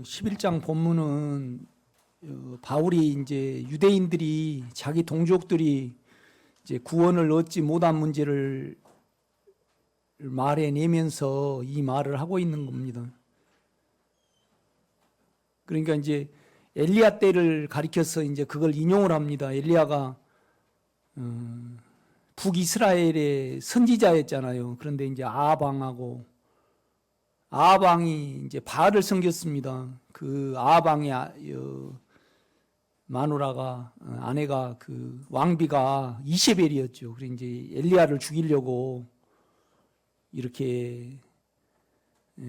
11장 본문은 바울이 이제 유대인들이 자기 동족들이 이제 구원을 얻지 못한 문제를 말해내면서 이 말을 하고 있는 겁니다. 그러니까 이제 엘리야 때를 가리켜서 이제 그걸 인용을 합니다. 엘리야가 북이스라엘의 선지자였잖아요. 그런데 이제 아방이 이제 바알을 섬겼습니다. 그 아방의 마누라가 아내가 그 왕비가 이세벨이었죠. 그래서 이제 엘리야를 죽이려고 이렇게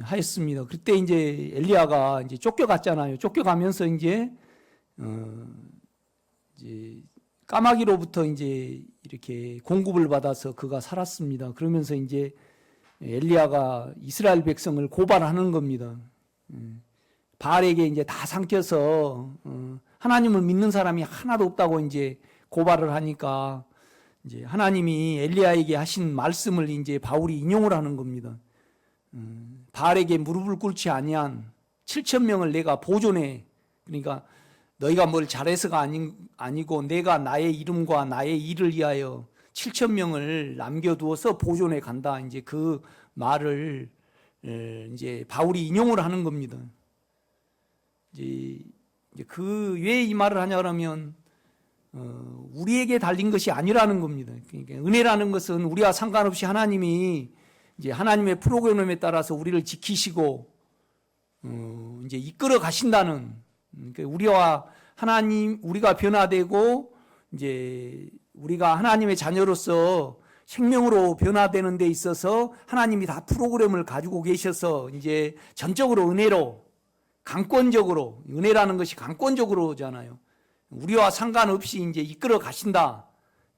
하였습니다. 그때 이제 엘리야가 이제 쫓겨갔잖아요. 쫓겨가면서 이제 까마귀로부터 이제 이렇게 공급을 받아서 그가 살았습니다. 그러면서 이제 엘리야가 이스라엘 백성을 고발하는 겁니다. 바알에게 이제 다 삼켜서 하나님을 믿는 사람이 하나도 없다고 이제 고발을 하니까 이제 하나님이 엘리야에게 하신 말씀을 이제 바울이 인용을 하는 겁니다. 바알에게 무릎을 꿇지 아니한 7,000명을 내가 보존해. 그러니까 너희가 뭘 잘해서가 아니고 내가 나의 이름과 나의 일을 위하여 7,000명을 남겨두어서 보존해 간다. 이제 그 말을 이제 바울이 인용을 하는 겁니다. 이제 그 왜 이 말을 하냐 그러면 우리에게 달린 것이 아니라는 겁니다. 그러니까 은혜라는 것은 우리와 상관없이 하나님이 이제 하나님의 프로그램에 따라서 우리를 지키시고 이제 이끌어 가신다는, 그러니까 우리가 변화되고 이제 우리가 하나님의 자녀로서 생명으로 변화되는 데 있어서 하나님이 다 프로그램을 가지고 계셔서 이제 전적으로 은혜로 강권적으로, 은혜라는 것이 강권적으로잖아요. 우리와 상관없이 이제 이끌어 가신다.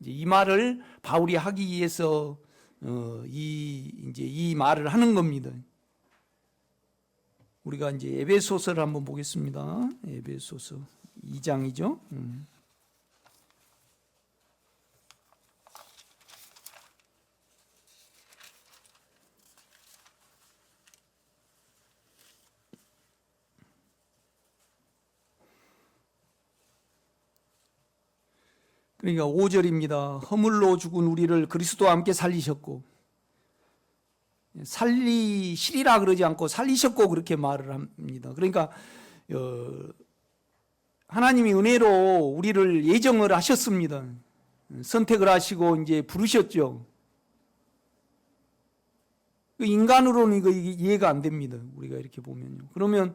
이제 이 말을 바울이 하기 위해서 이 말을 하는 겁니다. 우리가 이제 에베소서를 한번 보겠습니다. 에베소서 2장이죠. 그러니까 5절입니다. 허물로 죽은 우리를 그리스도와 함께 살리셨고, 살리시리라 그러지 않고 살리셨고 그렇게 말을 합니다. 그러니까 하나님이 은혜로 우리를 예정을 하셨습니다. 선택을 하시고 이제 부르셨죠. 인간으로는 이거 이해가 안 됩니다. 우리가 이렇게 보면요. 그러면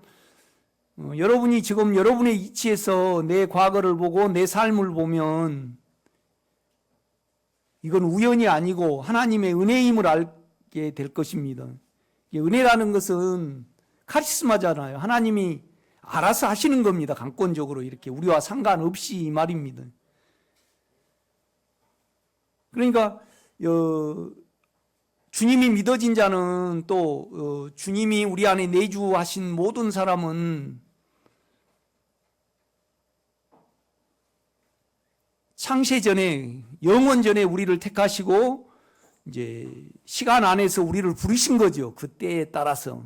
여러분이 지금 여러분의 위치에서 내 과거를 보고 내 삶을 보면 이건 우연이 아니고 하나님의 은혜임을 알게 될 것입니다. 은혜라는 것은 카리스마잖아요. 하나님이 알아서 하시는 겁니다. 강권적으로 이렇게 우리와 상관없이 이 말입니다. 그러니까 주님이 믿어진 자는 또 주님이 우리 안에 내주하신 모든 사람은 창세 전에, 영원 전에 우리를 택하시고 이제 시간 안에서 우리를 부르신 거죠. 그 때에 따라서.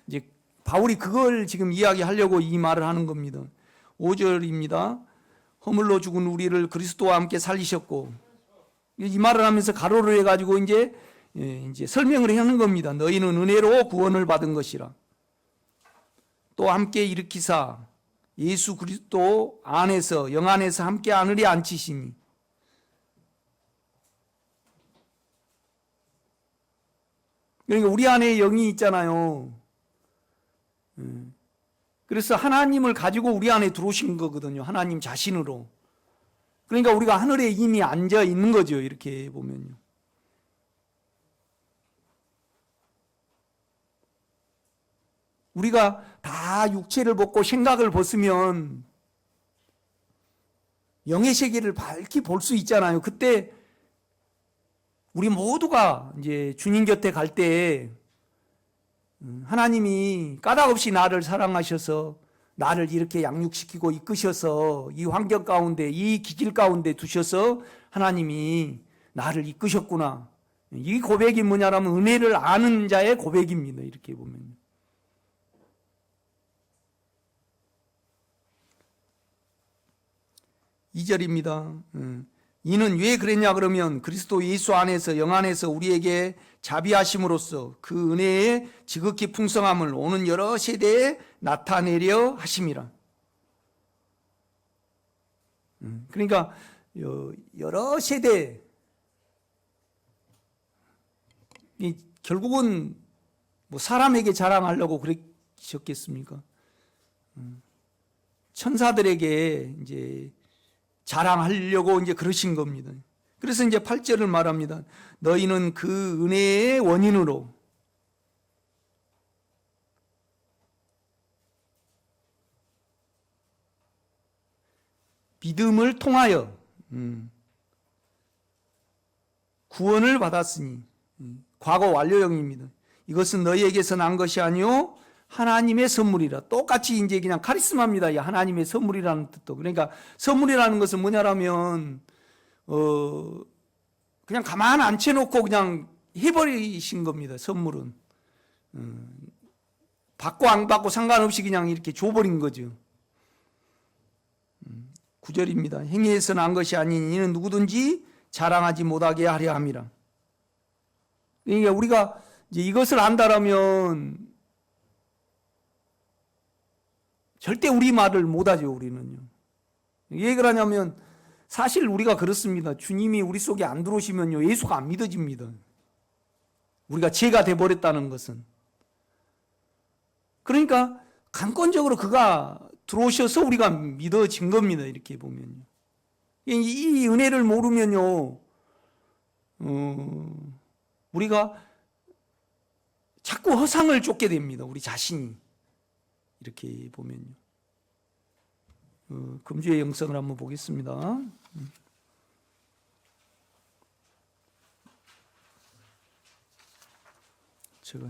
이제 바울이 그걸 지금 이야기하려고 이 말을 하는 겁니다. 5절입니다. 허물로 죽은 우리를 그리스도와 함께 살리셨고, 이 말을 하면서 가로를 해가지고 이제 설명을 하는 겁니다. 너희는 은혜로 구원을 받은 것이라. 또 함께 일으키사 예수 그리스도 안에서 영 안에서 함께 하늘에 앉히시니. 그러니까 우리 안에 영이 있잖아요. 그래서 하나님을 가지고 우리 안에 들어오신 거거든요. 하나님 자신으로. 그러니까 우리가 하늘에 이미 앉아 있는 거죠. 이렇게 보면요. 우리가 다 육체를 벗고 생각을 벗으면 영의 세계를 밝히 볼 수 있잖아요. 그때 우리 모두가 이제 주님 곁에 갈 때 하나님이 까닭없이 나를 사랑하셔서 나를 이렇게 양육시키고 이끄셔서 이 환경 가운데, 이 기질 가운데 두셔서 하나님이 나를 이끄셨구나. 이 고백이 뭐냐라면 은혜를 아는 자의 고백입니다. 이렇게 보면. 2절입니다. 이는 왜 그랬냐 그러면 그리스도 예수 안에서 영 안에서 우리에게 자비하심으로써 그 은혜의 지극히 풍성함을 오는 여러 세대에 나타내려 하심이라. 그러니까 여러 세대, 결국은 뭐 사람에게 자랑하려고 그러셨겠습니까? 천사들에게 이제 자랑하려고 이제 그러신 겁니다. 그래서 이제 8절을 말합니다. 너희는 그 은혜의 원인으로 믿음을 통하여 구원을 받았으니, 과거 완료형입니다. 이것은 너희에게서 난 것이 아니요 하나님의 선물이라. 똑같이 이제 그냥 카리스마입니다. 이 하나님의 선물이라는 뜻도. 그러니까 선물이라는 것은 뭐냐라면 그냥 가만 앉혀놓고 그냥 해버리신 겁니다. 선물은 받고 안 받고 상관없이 그냥 이렇게 줘버린 거죠. 9절입니다. 행위에서 난 것이 아닌 이는 누구든지 자랑하지 못하게 하려 함이라. 그러니까 우리가 이제 이것을 안다라면 절대 우리 말을 못하죠. 우리는요. 왜 그러냐면 사실 우리가 그렇습니다. 주님이 우리 속에 안 들어오시면요 예수가 안 믿어집니다. 우리가 죄가 돼버렸다는 것은. 그러니까 강권적으로 그가 들어오셔서 우리가 믿어진 겁니다. 이렇게 보면요. 이 은혜를 모르면요 우리가 자꾸 허상을 쫓게 됩니다. 우리 자신이. 이렇게 보면요. 금주의 영성을 한번 보겠습니다. 제가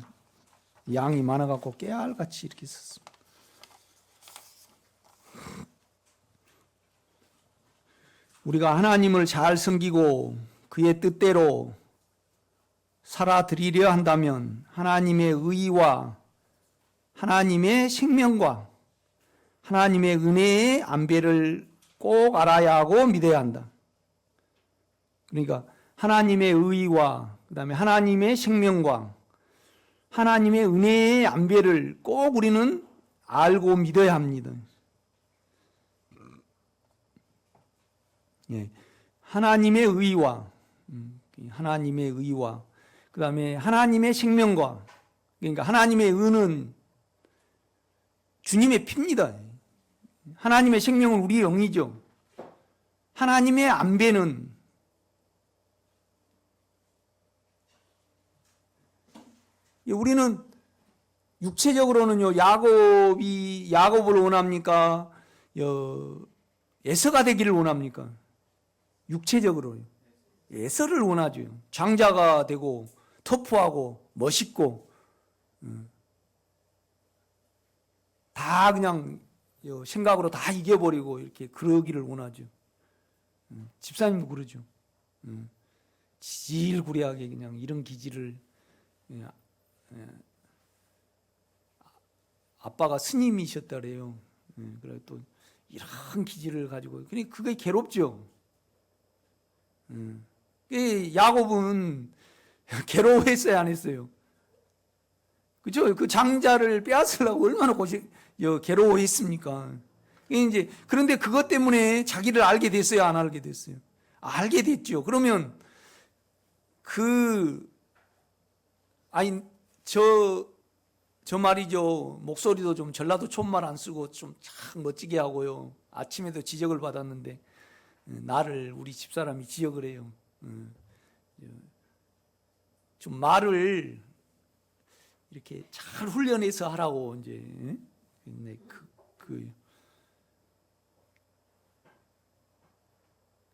양이 많아갖고 깨알같이 이렇게 썼습니다. 우리가 하나님을 잘 섬기고 그의 뜻대로 살아드리려 한다면 하나님의 의와 하나님의 생명과 하나님의 은혜의 안배를 꼭 알아야 하고 믿어야 한다. 그러니까 하나님의 의와 그다음에 하나님의 생명과 하나님의 은혜의 안배를 꼭 우리는 알고 믿어야 합니다. 예, 하나님의 의와 그다음에 하나님의 생명과, 그러니까 하나님의 의는 주님의 피입니다. 하나님의 생명은 우리의 영이죠. 하나님의 안배는 우리는 육체적으로는요 야곱을 원합니까? 에서가 되기를 원합니까? 육체적으로요 에서를 원하죠. 장자가 되고 터프하고 멋있고 다 그냥 생각으로 다 이겨버리고 이렇게 그러기를 원하죠. 집사님도 그러죠. 지질구레하게 그냥 이런 기질을, 아빠가 스님이셨다 그래요. 그래 또 이런 기질을 가지고, 그러니까 그게 괴롭죠. 야곱은 괴로워했어요, 안 했어요? 그죠? 그 장자를 빼앗으려고 얼마나 괴로워했습니까? 이제 그런데 그것 때문에 자기를 알게 됐어요, 안 알게 됐어요? 알게 됐죠. 그러면 저 말이죠. 목소리도 좀 전라도 촌말 안 쓰고 좀 참 멋지게 하고요. 아침에도 지적을 받았는데 나를 우리 집사람이 지적을 해요. 좀 말을 이렇게 잘 훈련해서 하라고 이제.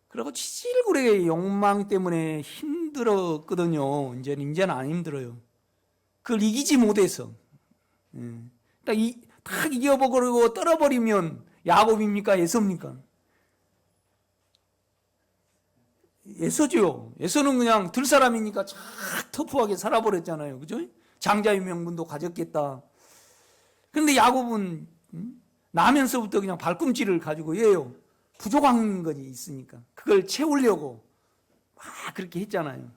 그리고 지질구레의 욕망 때문에 힘들었거든요. 이제는 안 힘들어요. 그걸 이기지 못해서. 딱 이겨버리고 떨어버리면 야곱입니까? 에서입니까? 에서죠. 에서는 그냥 들 사람이니까 참 터프하게 살아버렸잖아요. 그죠? 장자의 명분도 가졌겠다. 그런데 야곱은 나면서부터 그냥 발꿈치를 가지고 해요. 부족한 것이 있으니까 그걸 채우려고 막 그렇게 했잖아요.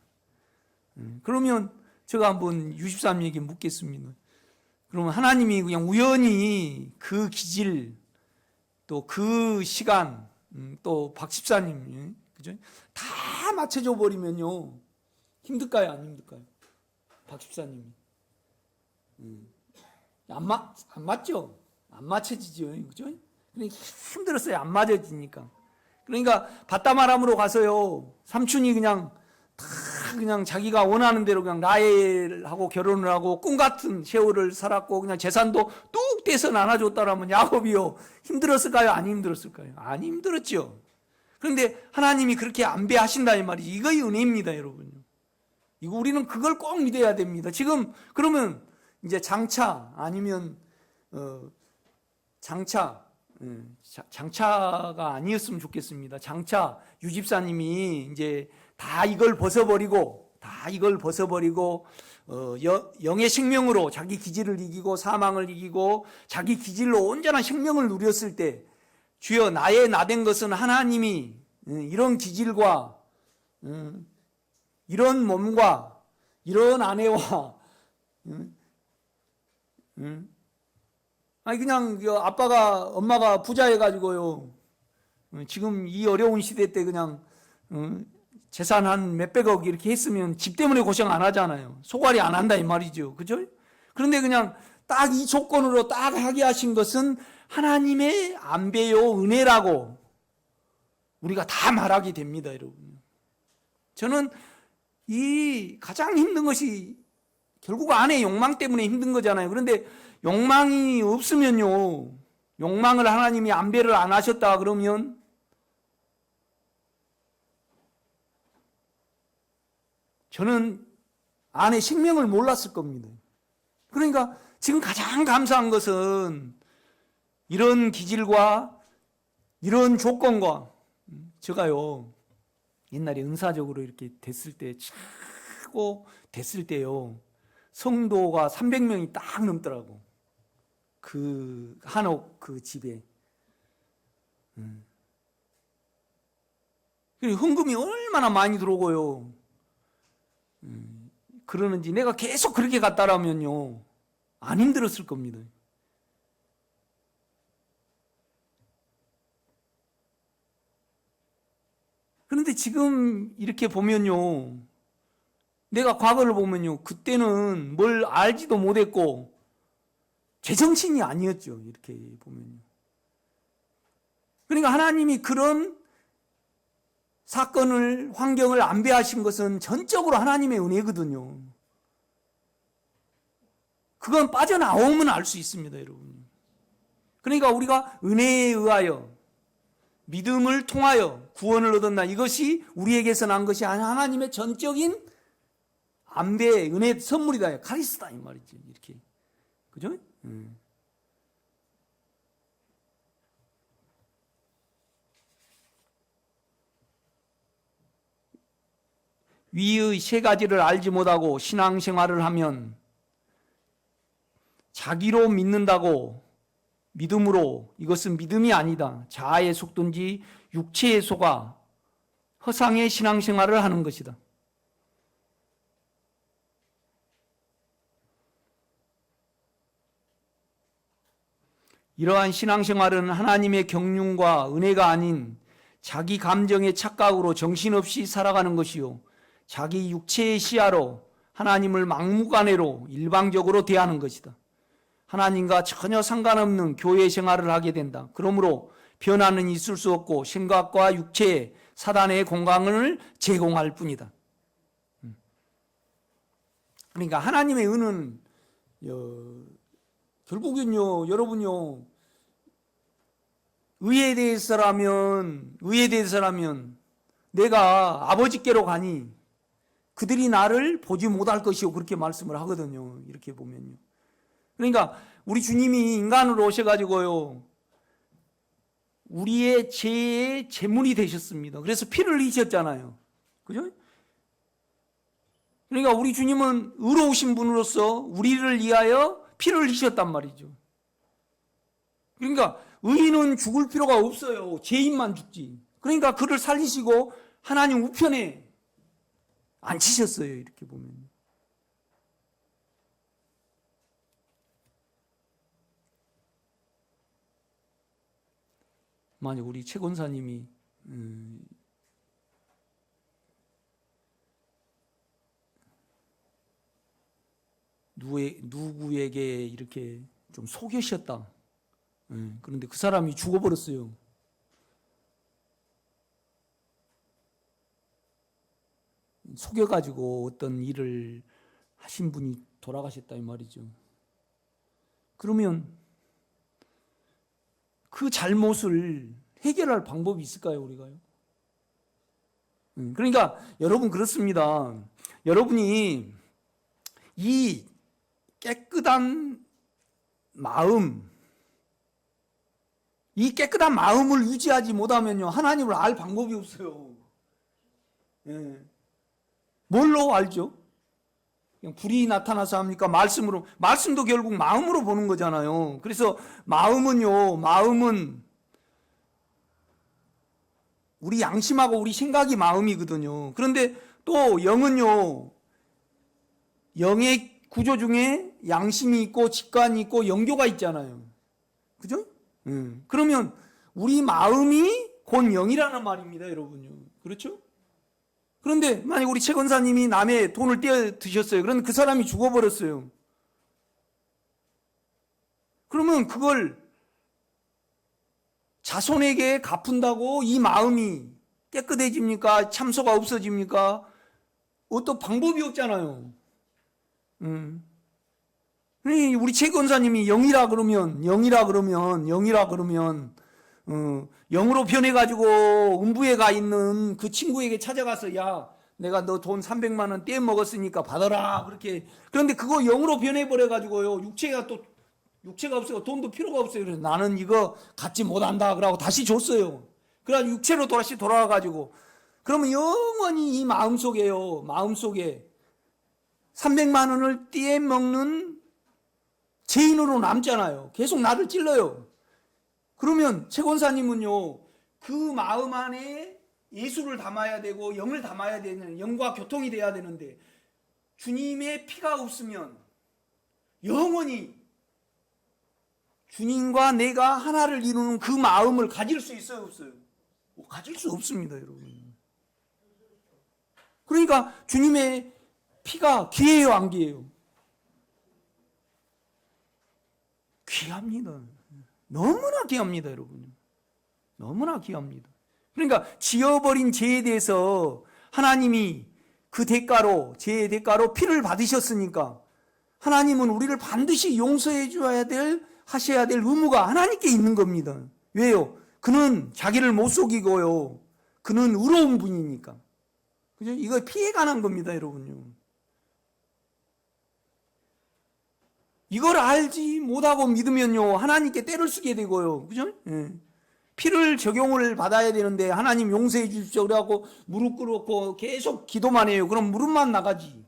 그러면 제가 한번 유십삼에게 묻겠습니다. 그러면 하나님이 그냥 우연히 그 기질, 또 그 시간, 또 박 집사님, 그죠? 다 맞춰줘 버리면요. 힘들까요? 안 힘들까요? 박 집사님이. 안 맞죠? 안 맞춰지죠. 그죠? 그러니까 힘들었어요. 안 맞아지니까. 그러니까 바다마람으로 가서요. 삼촌이 그냥 다 그냥 자기가 원하는 대로 그냥 라헬하고 결혼을 하고 꿈 같은 세월을 살았고 그냥 재산도 뚝 떼서 나눠줬다라면 야곱이요. 힘들었을까요? 안 힘들었을까요? 안 힘들었죠. 그런데 하나님이 그렇게 안배하신다 이 말이지. 이거의 은혜입니다, 여러분. 이거 우리는 그걸 꼭 믿어야 됩니다. 지금 그러면 이제 장차 아니면 장차가 아니었으면 좋겠습니다. 장차 유집사님이 이제 다 이걸 벗어버리고 영의 생명으로 자기 기질을 이기고 사망을 이기고 자기 기질로 온전한 생명을 누렸을 때 주여 나의 나된 것은 하나님이 이런 기질과 이런 몸과 이런 아내와 아니 그냥 아빠가 엄마가 부자해가지고요 지금 이 어려운 시대 때 그냥 재산 한 몇백억 이렇게 했으면 집 때문에 고생 안 하잖아요. 소갈이 안 한다 이 말이죠. 그죠? 그런데 그냥 딱 이 조건으로 딱 하게 하신 것은 하나님의 안배요 은혜라고 우리가 다 말하게 됩니다, 여러분. 저는 이 가장 힘든 것이 결국 안의 욕망 때문에 힘든 거잖아요. 그런데 욕망이 없으면요, 욕망을 하나님이 안배를 안 하셨다 그러면 저는 안에 생명을 몰랐을 겁니다. 그러니까 지금 가장 감사한 것은 이런 기질과 이런 조건과 제가요 옛날에 은사적으로 이렇게 됐을 때 차고 됐을 때요 성도가 300명이 딱 넘더라고. 그 한옥 그 집에. 헌금이 얼마나 많이 들어오고요. 그러는지 내가 계속 그렇게 갔다라면요 안 힘들었을 겁니다. 그런데 지금 이렇게 보면요 내가 과거를 보면요 그때는 뭘 알지도 못했고 제정신이 아니었죠. 이렇게 보면요. 그러니까 하나님이 그런 사건을 환경을 안배하신 것은 전적으로 하나님의 은혜거든요. 그건 빠져나오면 알 수 있습니다, 여러분. 그러니까 우리가 은혜에 의하여 믿음을 통하여 구원을 얻었나 이것이 우리에게서 난 것이 아니라 하나님의 전적인 안배의 은혜 선물이다. 카리스다 이 말이지. 이렇게. 그죠? 위의 세 가지를 알지 못하고 신앙생활을 하면 자기로 믿는다고 믿음으로 이것은 믿음이 아니다. 자아에 속든지 육체에 속아 허상의 신앙생활을 하는 것이다. 이러한 신앙생활은 하나님의 경륜과 은혜가 아닌 자기 감정의 착각으로 정신없이 살아가는 것이요 자기 육체의 시야로 하나님을 막무가내로 일방적으로 대하는 것이다. 하나님과 전혀 상관없는 교회 생활을 하게 된다. 그러므로 변화는 있을 수 없고 생각과 육체에 사단의 공간을 제공할 뿐이다. 그러니까 하나님의 은은 결국은요 여러분요 의에 대해서라면 내가 아버지께로 가니 그들이 나를 보지 못할 것이요 그렇게 말씀을 하거든요. 이렇게 보면요. 그러니까 우리 주님이 인간으로 오셔가지고요 우리의 죄의 제물이 되셨습니다. 그래서 피를 흘리셨잖아요. 그죠? 그러니까 우리 주님은 의로우신 분으로서 우리를 위하여 피를 흘리셨단 말이죠. 그러니까 의인은 죽을 필요가 없어요. 죄인만 죽지. 그러니까 그를 살리시고 하나님 우편에 앉히셨어요. 이렇게 보면. 만약 우리 최 권사님이 누구에게 이렇게 좀 속여셨다. 그런데 그 사람이 죽어버렸어요. 속여가지고 어떤 일을 하신 분이 돌아가셨다 이 말이죠. 그러면 그 잘못을 해결할 방법이 있을까요, 우리가요? 그러니까 여러분 그렇습니다. 여러분이 이 깨끗한 마음, 이 깨끗한 마음을 유지하지 못하면요, 하나님을 알 방법이 없어요. 뭘로 알죠? 그냥 불이 나타나서 합니까? 말씀으로. 말씀도 결국 마음으로 보는 거잖아요. 그래서 마음은 우리 양심하고 우리 생각이 마음이거든요. 그런데 또 영은요, 영의 구조 중에 양심이 있고 직관이 있고 영교가 있잖아요. 그죠? 그러면 우리 마음이 곧 영이라는 말입니다, 여러분요. 그렇죠? 그런데 만약 우리 최 권사님이 남의 돈을 떼어 드셨어요. 그런데 그 사람이 죽어버렸어요. 그러면 그걸 자손에게 갚은다고 이 마음이 깨끗해집니까? 참소가 없어집니까? 어떤 방법이 없잖아요. 우리 최 권사님이 영이라 그러면 영으로 변해가지고 음부에 가 있는 그 친구에게 찾아가서 야, 내가 너 돈 300만 원 떼먹었으니까 받아라. 그렇게. 그런데 그거 영으로 변해버려가지고요. 육체가 없어요. 돈도 필요가 없어요. 그래서 나는 이거 갖지 못한다. 그러고 다시 줬어요. 그래가지고 육체로 다시 돌아와가지고. 그러면 영원히 이 마음속에 300만 원을 떼먹는 죄인으로 남잖아요. 계속 나를 찔러요. 그러면 최 권사님은요, 그 마음 안에 예수를 담아야 되고 영을 담아야 되는, 영과 교통이 돼야 되는데 주님의 피가 없으면 영원히 주님과 내가 하나를 이루는 그 마음을 가질 수 있어요, 없어요? 가질 수 없습니다, 여러분. 그러니까 주님의 피가 귀해요, 안 귀해요? 귀합니다. 너무나 귀합니다, 여러분. 너무나 귀합니다. 그러니까 지어버린 죄에 대해서 하나님이 그 대가로, 죄의 대가로 피를 받으셨으니까 하나님은 우리를 반드시 용서해 하셔야 될 의무가 하나님께 있는 겁니다. 왜요? 그는 자기를 못 속이고요. 그는 의로운 분이니까. 그죠? 이거 피해 관한 겁니다, 여러분요. 이걸 알지 못하고 믿으면요, 하나님께 때를 쓰게 되고요. 그죠? 피를 적용을 받아야 되는데, 하나님 용서해 주십시오. 그래갖고 무릎 꿇고 계속 기도만 해요. 그럼 무릎만 나가지.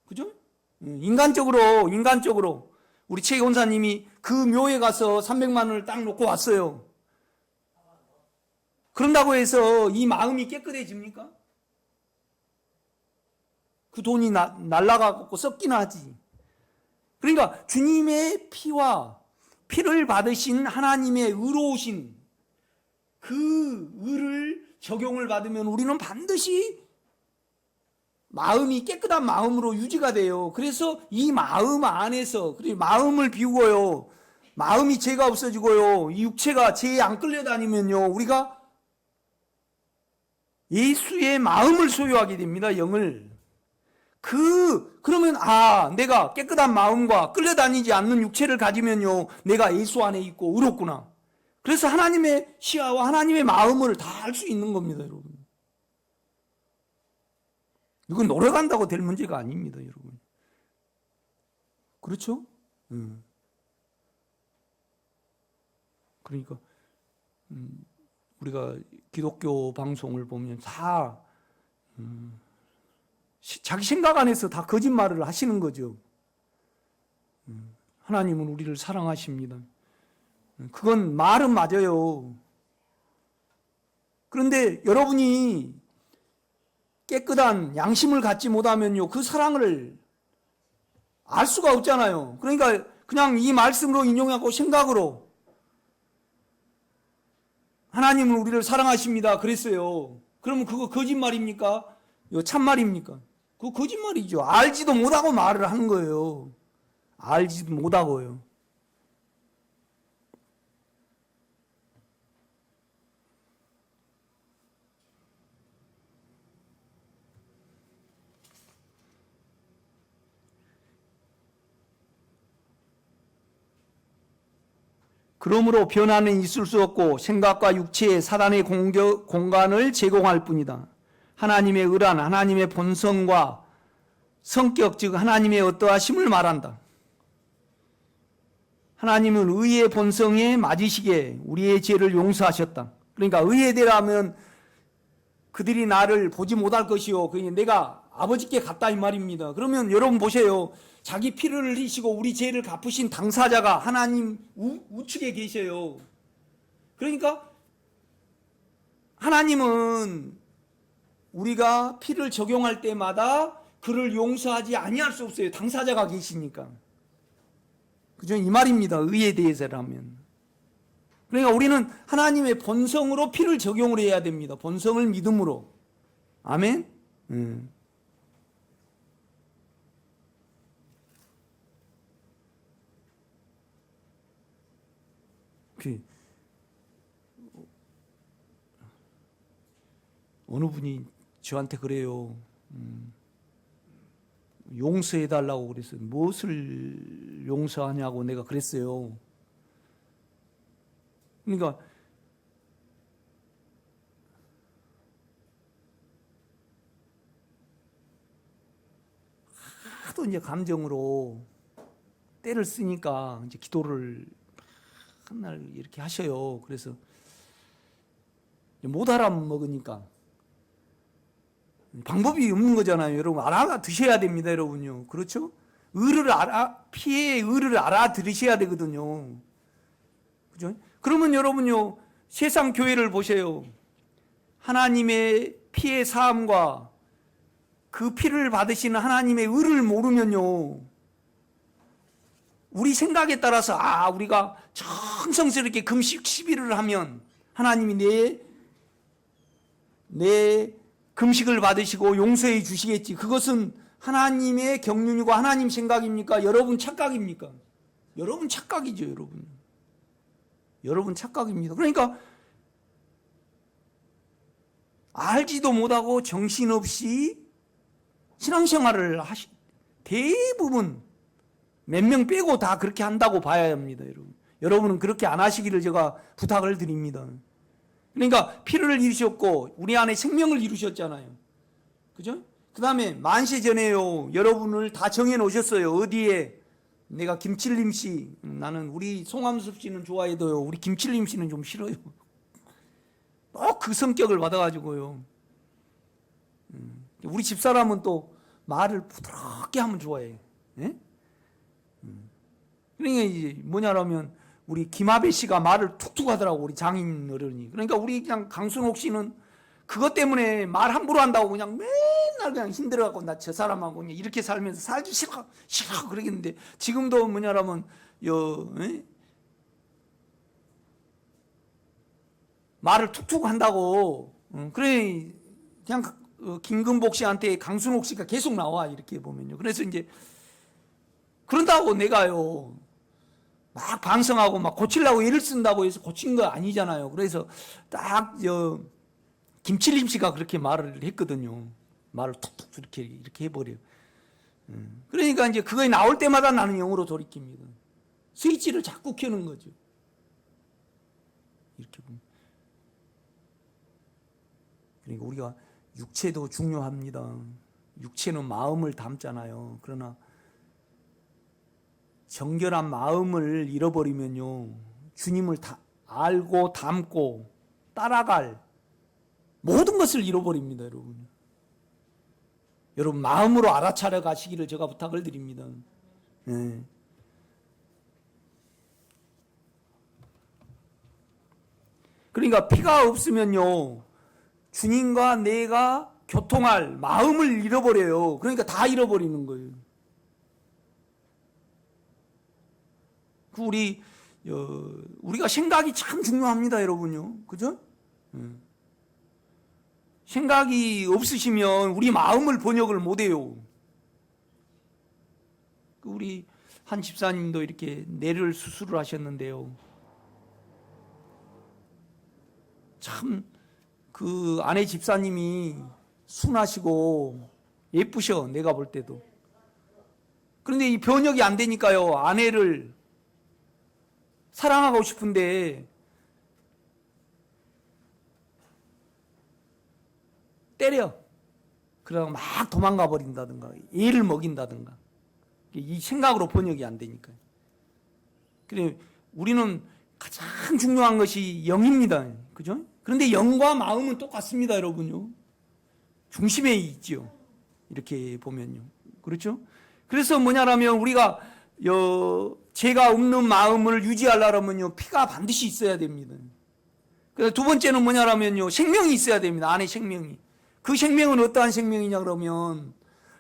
그죠? 인간적으로. 우리 최 권사님이 그 묘에 가서 300만 원을 딱 놓고 왔어요. 그런다고 해서 이 마음이 깨끗해집니까? 그 돈이 날라가고 썩기나 하지. 그러니까 주님의 피와 피를 받으신 하나님의 의로우신 그 의를 적용을 받으면 우리는 반드시 마음이 깨끗한 마음으로 유지가 돼요. 그래서 이 마음 안에서, 마음을 비우고요, 마음이 죄가 없어지고요, 이 육체가 죄에 안 끌려다니면요, 우리가 예수의 마음을 소유하게 됩니다. 영을. 그러면 내가 깨끗한 마음과 끌려다니지 않는 육체를 가지면요, 내가 예수 안에 있고 의롭구나. 그래서 하나님의 시야와 하나님의 마음을 다 알 수 있는 겁니다, 여러분. 이건 노력한다고 될 문제가 아닙니다, 여러분. 그렇죠? 그러니까 우리가 기독교 방송을 보면 다 자기 생각 안에서 다 거짓말을 하시는 거죠. 하나님은 우리를 사랑하십니다. 그건 말은 맞아요. 그런데 여러분이 깨끗한 양심을 갖지 못하면요, 그 사랑을 알 수가 없잖아요. 그러니까 그냥 이 말씀으로 인용하고 생각으로 하나님은 우리를 사랑하십니다 그랬어요. 그러면 그거 거짓말입니까? 이거 참말입니까? 그거 거짓말이죠. 알지도 못하고 말을 하는 거예요. 알지도 못하고요. 그러므로 변화는 있을 수 없고 생각과 육체의 사단의 공간을 제공할 뿐이다. 하나님의 의란 하나님의 본성과 성격, 즉 하나님의 어떠하심을 말한다. 하나님은 의의 본성에 맞으시기에 우리의 죄를 용서하셨다. 그러니까 의의대라면 그들이 나를 보지 못할 것이요, 그러니까 내가 아버지께 갔다 이 말입니다. 그러면 여러분 보세요. 자기 피를 흘리시고 우리 죄를 갚으신 당사자가 하나님 우측에 계셔요. 그러니까 하나님은 우리가 피를 적용할 때마다 그를 용서하지 아니할 수 없어요. 당사자가 계시니까. 그죠? 이 말입니다. 의에 대해서라면. 그러니까 우리는 하나님의 본성으로 피를 적용을 해야 됩니다. 본성을 믿음으로. 아멘? 어느 분이 저한테 그래요. 용서해달라고 그랬어요. 무엇을 용서하냐고 내가 그랬어요. 그러니까 하도 이제 감정으로 때를 쓰니까 이제 기도를 한날 이렇게 하셔요. 그래서 못 알아먹으니까 방법이 없는 거잖아요. 여러분 알아 드셔야 됩니다. 여러분요. 그렇죠? 피해의 의를 알아들으셔야 되거든요. 그죠? 그러면 여러분요, 세상 교회를 보세요. 하나님의 피의 사함과 그 피를 받으시는 하나님의 의를 모르면요, 우리 생각에 따라서 우리가 정성스럽게 금식 10일을 하면 하나님이 내 금식을 받으시고 용서해 주시겠지. 그것은 하나님의 경륜이고 하나님 생각입니까? 여러분 착각입니까? 여러분 착각이죠. 여러분 착각입니다. 그러니까 알지도 못하고 정신없이 신앙생활을 대부분 몇 명 빼고 다 그렇게 한다고 봐야 합니다. 여러분은 그렇게 안 하시기를 제가 부탁을 드립니다. 그러니까 피를 이루셨고 우리 안에 생명을 이루셨잖아요. 그죠? 그 다음에 만세 전에요, 여러분을 다 정해놓으셨어요. 어디에? 내가 김칠림 씨, 나는 우리 송함섭 씨는 좋아해도요, 우리 김칠림 씨는 좀 싫어요. 꼭 그 성격을 받아가지고요. 우리 집사람은 또 말을 부드럽게 하면 좋아해요. 예? 그러니까 이제 뭐냐라면 우리 김하배 씨가 말을 툭툭 하더라고, 우리 장인 어른이. 그러니까 우리 그냥 강순옥 씨는 그것 때문에 말 함부로 한다고 그냥 맨날 그냥 힘들어갖고 나 저 사람하고 그냥 이렇게 살면서 살기 싫어 그러겠는데, 지금도 뭐냐라면 말을 툭툭 한다고. 그래 그냥 김금복 씨한테 강순옥 씨가 계속 나와 이렇게 보면요. 그래서 이제 그런다고 내가요 막 반성하고 막 고치려고 애를 쓴다고 해서 고친 거 아니잖아요. 그래서 딱 김칠림 씨가 그렇게 말을 했거든요. 말을 툭툭 이렇게 해버려요. 그러니까 이제 그거에 나올 때마다 나는 영으로 돌이킵니다. 스위치를 자꾸 켜는 거죠. 이렇게 보면. 그러니까 우리가 육체도 중요합니다. 육체는 마음을 담잖아요. 그러나 정결한 마음을 잃어버리면요, 주님을 알고 담고 따라갈 모든 것을 잃어버립니다. 여러분 마음으로 알아차려 가시기를 제가 부탁을 드립니다. 네. 그러니까 피가 없으면요, 주님과 내가 교통할 마음을 잃어버려요. 그러니까 다 잃어버리는 거예요. 우리가 생각이 참 중요합니다, 여러분요. 그죠? 생각이 없으시면 우리 마음을 번역을 못해요. 우리 한 집사님도 이렇게 뇌를 수술을 하셨는데요. 참 그 아내 집사님이 순하시고 예쁘셔, 내가 볼 때도. 그런데 이 번역이 안 되니까요, 아내를 사랑하고 싶은데 때려. 그러다가 막 도망가 버린다든가 애를 먹인다든가. 이 생각으로 번역이 안 되니까요. 그래, 우리는 가장 중요한 것이 영입니다. 그죠? 그런데 영과 마음은 똑같습니다, 여러분요. 중심에 있죠. 이렇게 보면요. 그렇죠? 그래서 뭐냐라면 우리가 죄가 없는 마음을 유지하려면요, 피가 반드시 있어야 됩니다. 그래서 두 번째는 뭐냐라면요, 생명이 있어야 됩니다. 안에 생명이. 그 생명은 어떠한 생명이냐 그러면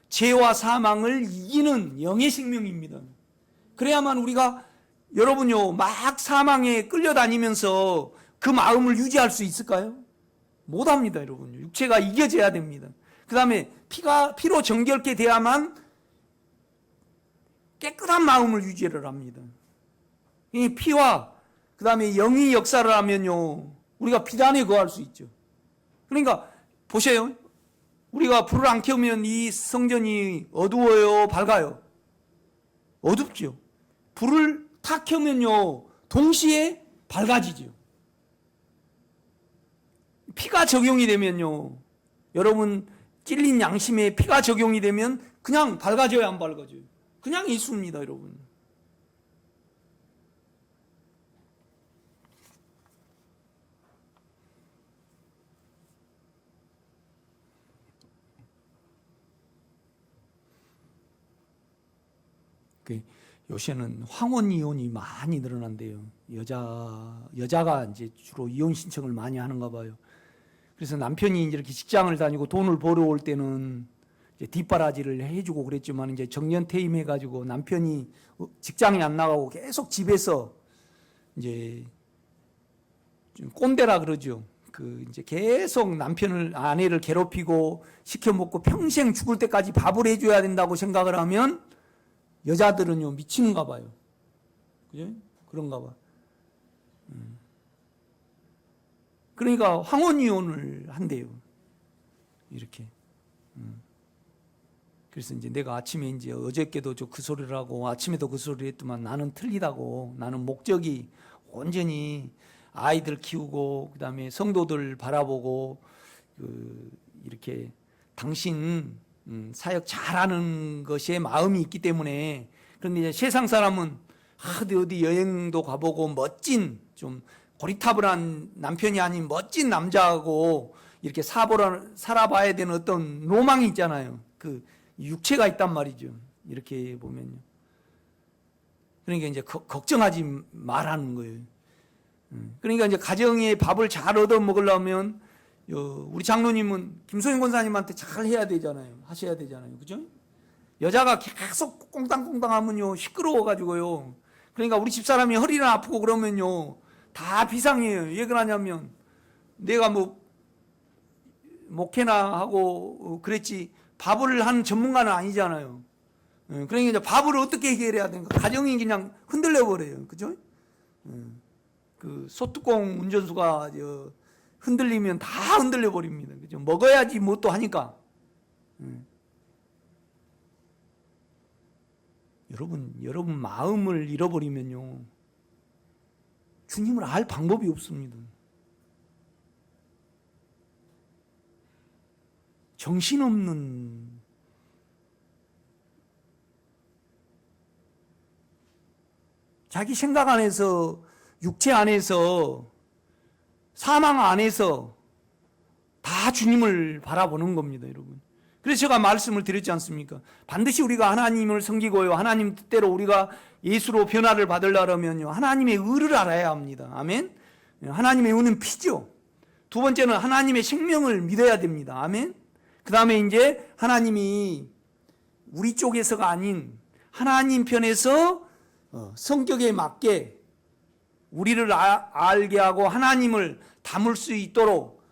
죄와 사망을 이기는 영의 생명입니다. 그래야만 우리가 여러분요, 막 사망에 끌려다니면서 그 마음을 유지할 수 있을까요? 못합니다, 여러분요. 육체가 이겨져야 됩니다. 그 다음에 피로 정결케 돼야만 깨끗한 마음을 유지를 합니다. 이 피와 그 다음에 영이 역사를 하면요, 우리가 비단에 거할 수 있죠. 그러니까 보세요. 우리가 불을 안 켜면 이 성전이 어두워요, 밝아요? 어둡죠. 불을 탁 켜면요, 동시에 밝아지죠. 피가 적용이 되면요, 여러분 찔린 양심에 피가 적용이 되면 그냥 밝아져요, 안 밝아져요? 그냥 있습니다, 여러분. 요새는 황혼 이혼이 많이 늘어난대요. 여자가 이제 주로 이혼 신청을 많이 하는가 봐요. 그래서 남편이 이렇게 직장을 다니고 돈을 벌어올 때는 이제 뒷바라지를 해주고 그랬지만, 이제 정년퇴임해가지고 남편이 직장에 안 나가고 계속 집에서 이제 좀 꼰대라 그러죠. 이제 계속 아내를 괴롭히고 시켜먹고 평생 죽을 때까지 밥을 해줘야 된다고 생각을 하면 여자들은요, 미친가 봐요. 그죠? 그런가 봐. 그러니까 황혼이혼을 한대요. 이렇게. 그래서 이제 내가 아침에 이제 어저께도 그 소리를 하고 아침에도 그 소리를 했더만, 나는 틀리다고. 나는 목적이 온전히 아이들 키우고 그다음에 성도들 바라보고 이렇게 당신 사역 잘하는 것에 마음이 있기 때문에. 그런데 이제 세상 사람은 어디 여행도 가보고 멋진, 좀 고리타분한 남편이 아닌 멋진 남자하고 이렇게 살아봐야 되는 어떤 로망이 있잖아요. 그 육체가 있단 말이죠. 이렇게 보면요. 그러니까 이제 걱정하지 말라는 거예요. 그러니까 이제 가정에 밥을 잘 얻어 먹으려면 우리 장로님은 김소영 권사님한테 잘 해야 되잖아요. 하셔야 되잖아요. 그죠? 여자가 계속 꽁땅꽁땅 하면요, 시끄러워가지고요. 그러니까 우리 집사람이 허리가 아프고 그러면요, 다 비상이에요. 왜 그러냐면 내가 목회나 하고 그랬지 밥을 하는 전문가는 아니잖아요. 그러니까 이제 밥을 어떻게 해결해야 되는가? 가정이 그냥 흔들려 버려요. 그죠? 그 소뚜껑 운전수가 흔들리면 다 흔들려 버립니다. 그죠? 먹어야지 뭐 또 하니까. 여러분 마음을 잃어버리면요, 주님을 알 방법이 없습니다. 정신없는, 자기 생각 안에서, 육체 안에서, 사망 안에서 다 주님을 바라보는 겁니다, 여러분. 그래서 제가 말씀을 드렸지 않습니까? 반드시 우리가 하나님을 섬기고요, 하나님 뜻대로 우리가 예수로 변화를 받으려면요, 하나님의 의를 알아야 합니다. 아멘? 하나님의 의는 피죠. 두 번째는 하나님의 생명을 믿어야 됩니다. 아멘. 그 다음에 이제 하나님이 우리 쪽에서가 아닌 하나님 편에서 성격에 맞게 우리를 알게 하고 하나님을 담을 수 있도록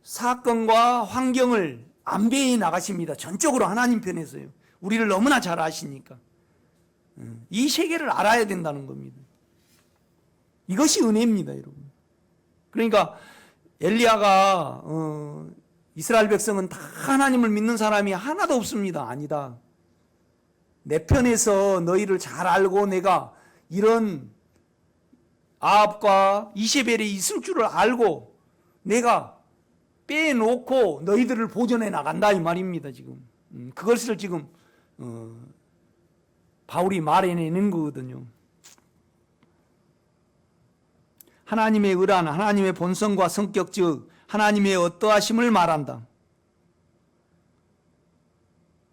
사건과 환경을 안배해 나가십니다. 전적으로 하나님 편에서요. 우리를 너무나 잘 아시니까. 이 세계를 알아야 된다는 겁니다. 이것이 은혜입니다, 여러분. 그러니까 엘리야가 이스라엘 백성은 다 하나님을 믿는 사람이 하나도 없습니다. 아니다. 내 편에서 너희를 잘 알고 내가 이런 아합과 이세벨이 있을 줄을 알고 내가 빼놓고 너희들을 보존해 나간다 이 말입니다. 지금 그것을 지금 바울이 말해내는 거거든요. 하나님의 의란 하나님의 본성과 성격 즉 하나님의 어떠하심을 말한다.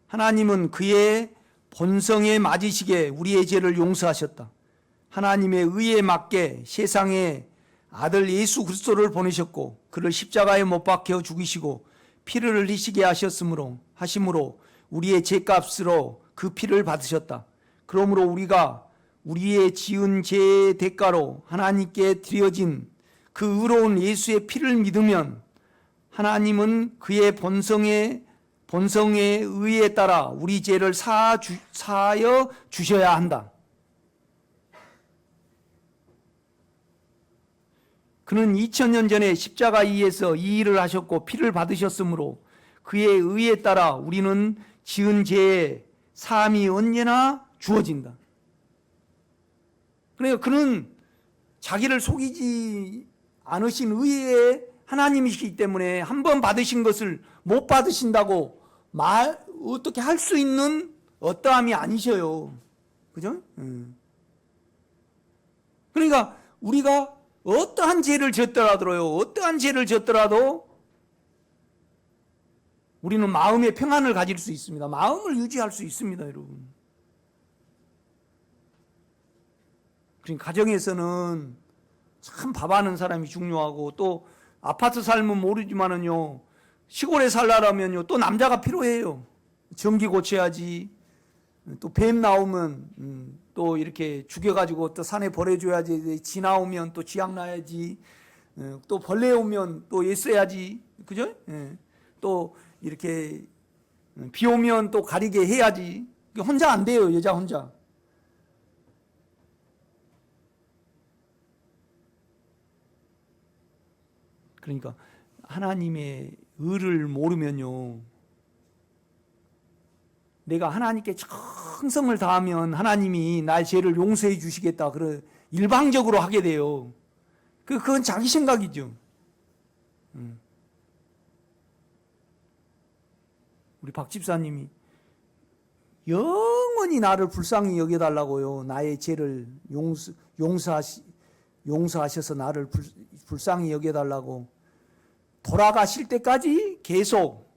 하나님은 그의 본성에 맞으시게 우리의 죄를 용서하셨다. 하나님의 의에 맞게 세상에 아들 예수 그리스도를 보내셨고 그를 십자가에 못 박혀 죽이시고 피를 흘리시게 하심으로 우리의 죄값으로 그 피를 받으셨다. 그러므로 우리가 우리의 지은 죄의 대가로 하나님께 드려진 그 의로운 예수의 피를 믿으면 하나님은 그의 본성의 의에 따라 우리 죄를 사하여 주셔야 한다. 그는 2000년 전에 십자가 위에서 이 일을 하셨고 피를 받으셨으므로 그의 의에 따라 우리는 지은 죄의 사함이 언제나 주어진다. 그러니까 그는 자기를 속이지 않으신 의의 하나님이시기 때문에 한 번 받으신 것을 못 받으신다고 어떻게 할 수 있는 어떠함이 아니셔요. 그죠? 그러니까 우리가 어떠한 죄를 졌더라도 우리는 마음의 평안을 가질 수 있습니다. 마음을 유지할 수 있습니다, 여러분. 그러니까 가정에서는 참 밥하는 사람이 중요하고 또 아파트 살면 모르지만은요 시골에 살려면요 또 남자가 필요해요. 전기 고쳐야지, 또 뱀 나오면 또 이렇게 죽여가지고 또 산에 버려줘야지, 쥐 나오면 또 쥐약 놔야지, 또 벌레 오면 또 애써야지, 그죠? 또 이렇게 비 오면 또 가리게 해야지. 혼자 안 돼요, 여자 혼자. 그러니까 하나님의 의를 모르면요 내가 하나님께 충성을 다하면 하나님이 나의 죄를 용서해 주시겠다 그래 일방적으로 하게 돼요. 그건 자기 생각이죠. 우리 박 집사님이 영원히 나를 불쌍히 여겨달라고요. 나의 죄를 용서하셔서 나를 불쌍히 여겨달라고 돌아가실 때까지 계속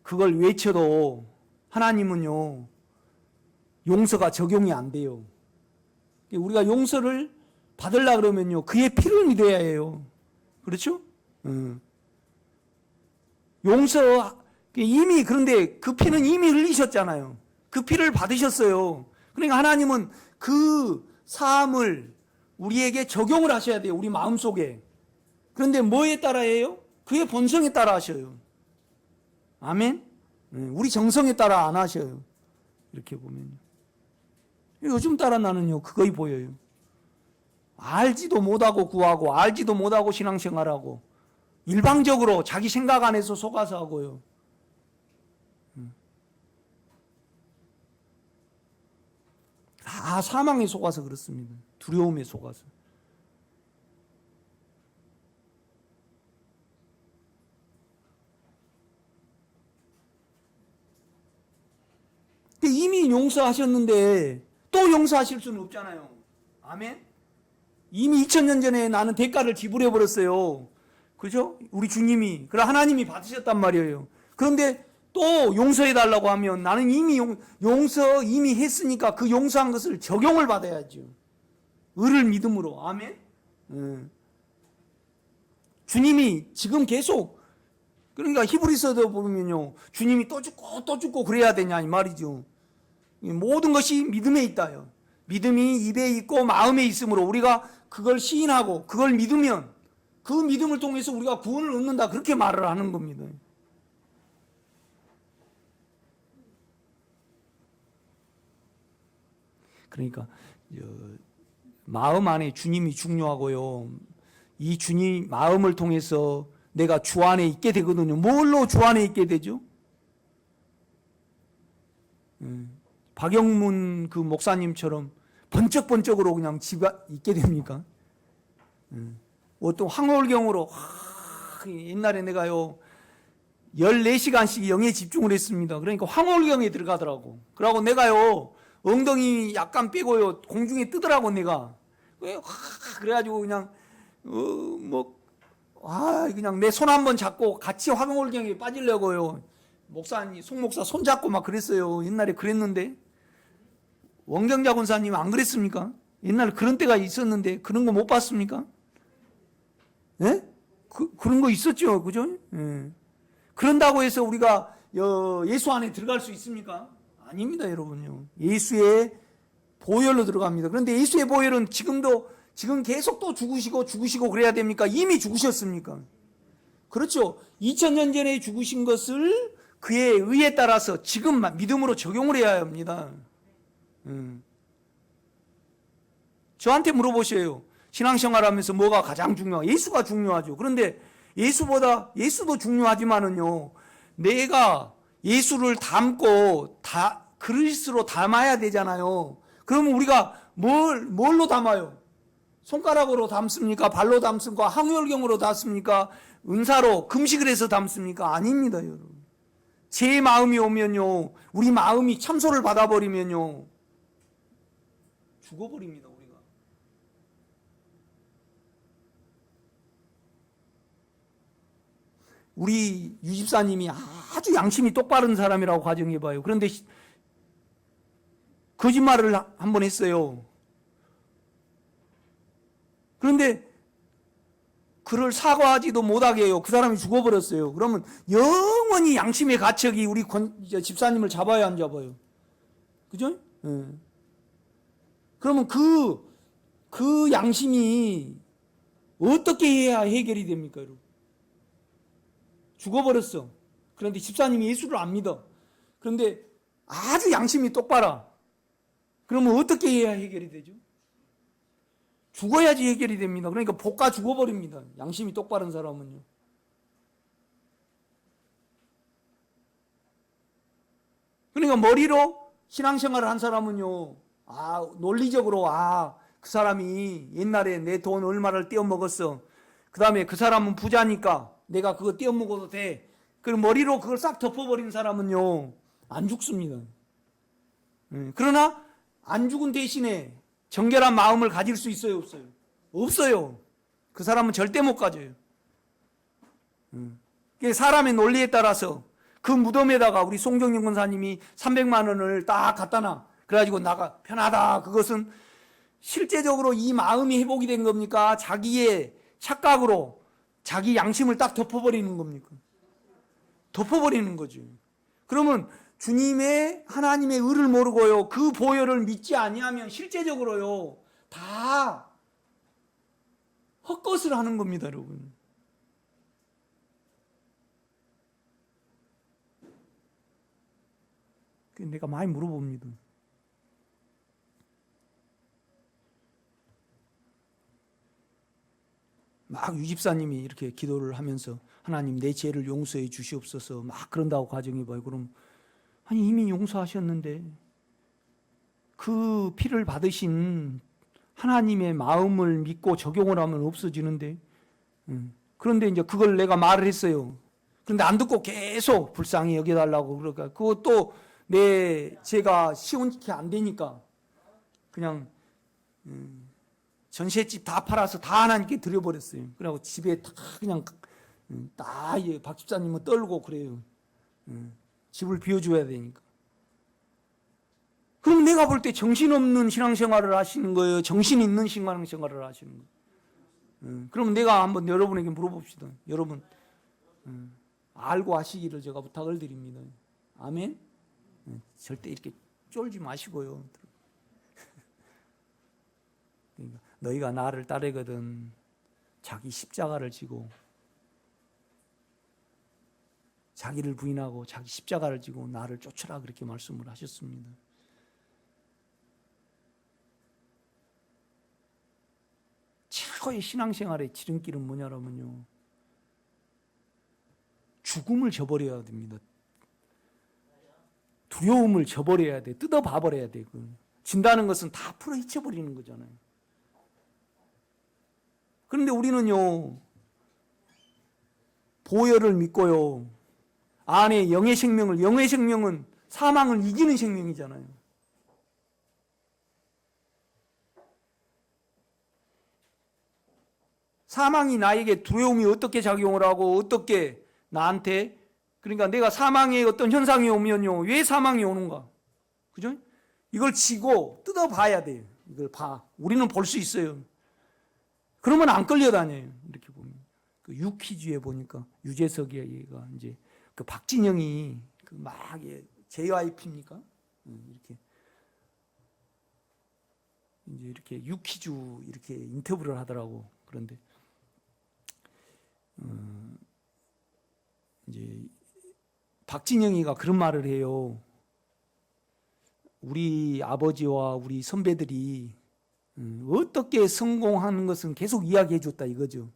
그걸 외쳐도 하나님은요 용서가 적용이 안 돼요. 우리가 용서를 받으려고 그러면요 그의 피를 믿어야 해요. 그렇죠? 용서 이미, 그런데 그 피는 이미 흘리셨잖아요. 그 피를 받으셨어요. 그러니까 하나님은 그 사함을 우리에게 적용을 하셔야 돼요. 우리 마음속에. 그런데 뭐에 따라 해요? 그의 본성에 따라 하셔요. 아멘? 우리 정성에 따라 안 하셔요. 이렇게 보면요. 요즘 따라 나는요 그거이 보여요. 알지도 못하고 구하고 알지도 못하고 신앙생활하고 일방적으로 자기 생각 안에서 속아서 하고요. 다 사망에 속아서 그렇습니다. 두려움에 속아서. 이미 용서하셨는데 또 용서하실 수는 없잖아요. 아멘? 이미 2000년 전에 나는 대가를 지불해 버렸어요. 그죠? 우리 주님이. 그래 하나님이 받으셨단 말이에요. 그런데 또 용서해 달라고 하면 나는 이미 용서 이미 했으니까 그 용서한 것을 적용을 받아야죠. 의를 믿음으로. 아멘? 주님이 지금 계속, 그러니까 히브리서도 보면요, 주님이 또 죽고 그래야 되냐 이 말이죠. 모든 것이 믿음에 있다요. 믿음이 입에 있고 마음에 있으므로 우리가 그걸 시인하고 그걸 믿으면 그 믿음을 통해서 우리가 구원을 얻는다, 그렇게 말을 하는 겁니다. 그러니까 마음 안에 주님이 중요하고요, 이 주님 마음을 통해서 내가 주 안에 있게 되거든요. 뭘로 주 안에 있게 되죠? 박영문 그 목사님처럼 번쩍번쩍으로 그냥 집에 있게 됩니까? 어떤 황홀경으로, 옛날에 내가요 14시간씩 영에 집중을 했습니다. 그러니까 황홀경에 들어가더라고. 그러고 내가요 엉덩이 약간 빼고요 공중에 뜨더라고 내가. 그래가지고 그냥 그냥 내 손 한번 잡고 같이 황홀경에 빠지려고요. 목사님, 송목사 손잡고 막 그랬어요. 옛날에 그랬는데. 원경자 권사님 안 그랬습니까? 옛날에 그런 때가 있었는데 그런 거 못 봤습니까? 예? 그런 거 있었죠. 그죠? 예. 그런다고 해서 우리가 예수 안에 들어갈 수 있습니까? 아닙니다, 여러분요. 예수의 보혈로 들어갑니다. 그런데 예수의 보혈은 지금 계속 또 죽으시고 그래야 됩니까? 이미 죽으셨습니까? 그렇죠. 2000년 전에 죽으신 것을 그의 의에 따라서 지금 믿음으로 적용을 해야 합니다. 저한테 물어보셔요. 신앙생활 하면서 뭐가 가장 중요하고? 예수가 중요하죠. 그런데 예수도 중요하지만은요, 내가 예수를 담고 그리스로 담아야 되잖아요. 그러면 우리가 뭘로 담아요? 손가락으로 담습니까? 발로 담습니까? 항혈경으로 담습니까? 은사로 금식을 해서 담습니까? 아닙니다, 여러분. 제 마음이 오면요, 우리 마음이 참소를 받아버리면요, 죽어버립니다, 우리가. 우리 유집사님이 아주 양심이 똑바른 사람이라고 가정해봐요. 그런데 거짓말을 한번 했어요. 그런데 그를 사과하지도 못하게 해요. 그 사람이 죽어버렸어요. 그러면 영원히 양심의 가책이 우리 집사님을 잡아야 안 잡아요? 그죠? 네. 그러면 그 양심이 어떻게 해야 해결이 됩니까, 여러분? 죽어버렸어. 그런데 집사님이 예수를 안 믿어. 그런데 아주 양심이 똑바라. 그러면 어떻게 해야 해결이 되죠? 죽어야지 해결이 됩니다. 그러니까 볶아 죽어버립니다. 양심이 똑바른 사람은요. 그러니까 머리로 신앙생활을 한 사람은요, 논리적으로, 그 사람이 옛날에 내 돈 얼마를 떼어먹었어. 그 다음에 그 사람은 부자니까 내가 그거 떼어먹어도 돼. 그리고 머리로 그걸 싹 덮어버린 사람은요, 안 죽습니다. 그러나 안 죽은 대신에 정결한 마음을 가질 수 있어요, 없어요? 없어요. 그 사람은 절대 못 가져요. 사람의 논리에 따라서 그 무덤에다가 우리 송정영 권사님이 300만 원을 딱 갖다 놔. 그래가지고 나가 편하다. 그것은 실제적으로 이 마음이 회복이 된 겁니까? 자기의 착각으로 자기 양심을 딱 덮어버리는 겁니까? 덮어버리는 거죠. 그러면 하나님의 의를 모르고요, 그 보혈을 믿지 아니하면 실제적으로요, 다 헛것을 하는 겁니다, 여러분. 내가 많이 물어봅니다. 막 유집사님이 이렇게 기도를 하면서 하나님 내 죄를 용서해 주시옵소서 막 그런다고 가정해봐요. 그럼 이미 용서하셨는데 그 피를 받으신 하나님의 마음을 믿고 적용을 하면 없어지는데, 그런데 이제 그걸 내가 말을 했어요. 그런데 안 듣고 계속 불쌍히 여겨달라고 그러니까 그것도 제가 시원치 안 되니까 그냥 전셋집 다 팔아서 다 하나님께 드려버렸어요. 그래고 집에 다 그냥 박 집사님은 떨고 그래요. 집을 비워줘야 되니까. 그럼 내가 볼 때 정신없는 신앙생활을 하시는 거예요? 정신 있는 신앙생활을 하시는 거예요? 그러면 내가 한번 여러분에게 물어봅시다. 여러분 알고 하시기를 제가 부탁을 드립니다. 아멘. 절대 이렇게 쫄지 마시고요. 그러니까 너희가 나를 따르거든 자기 십자가를 지고 자기를 부인하고 자기 십자가를 지고 나를 쫓으라 그렇게 말씀을 하셨습니다. 최고의 신앙생활의 지름길은 뭐냐면요, 죽음을 저버려야 됩니다. 두려움을 저버려야 돼. 뜯어봐 버려야 돼. 진다는 것은 다 풀어 헤쳐버리는 거잖아요. 그런데 우리는요, 보혈을 믿고요, 안에 영의 생명은 사망을 이기는 생명이잖아요. 사망이 나에게 두려움이 어떻게 작용을 하고 어떻게 나한테, 그러니까 내가 사망의 어떤 현상이 오면요, 왜 사망이 오는가? 그죠? 이걸 치고 뜯어봐야 돼요. 이걸 봐. 우리는 볼 수 있어요. 그러면 안 끌려다녀요. 이렇게 보면. 그 유퀴즈에 보니까 유재석이가 이제 그 박진영이 그 막 JYP입니까? 이렇게 이제 이렇게 유퀴즈 이렇게 인터뷰를 하더라고. 그런데 이제 박진영이가 그런 말을 해요. 우리 아버지와 우리 선배들이 어떻게 성공하는 것은 계속 이야기해 줬다 이거죠.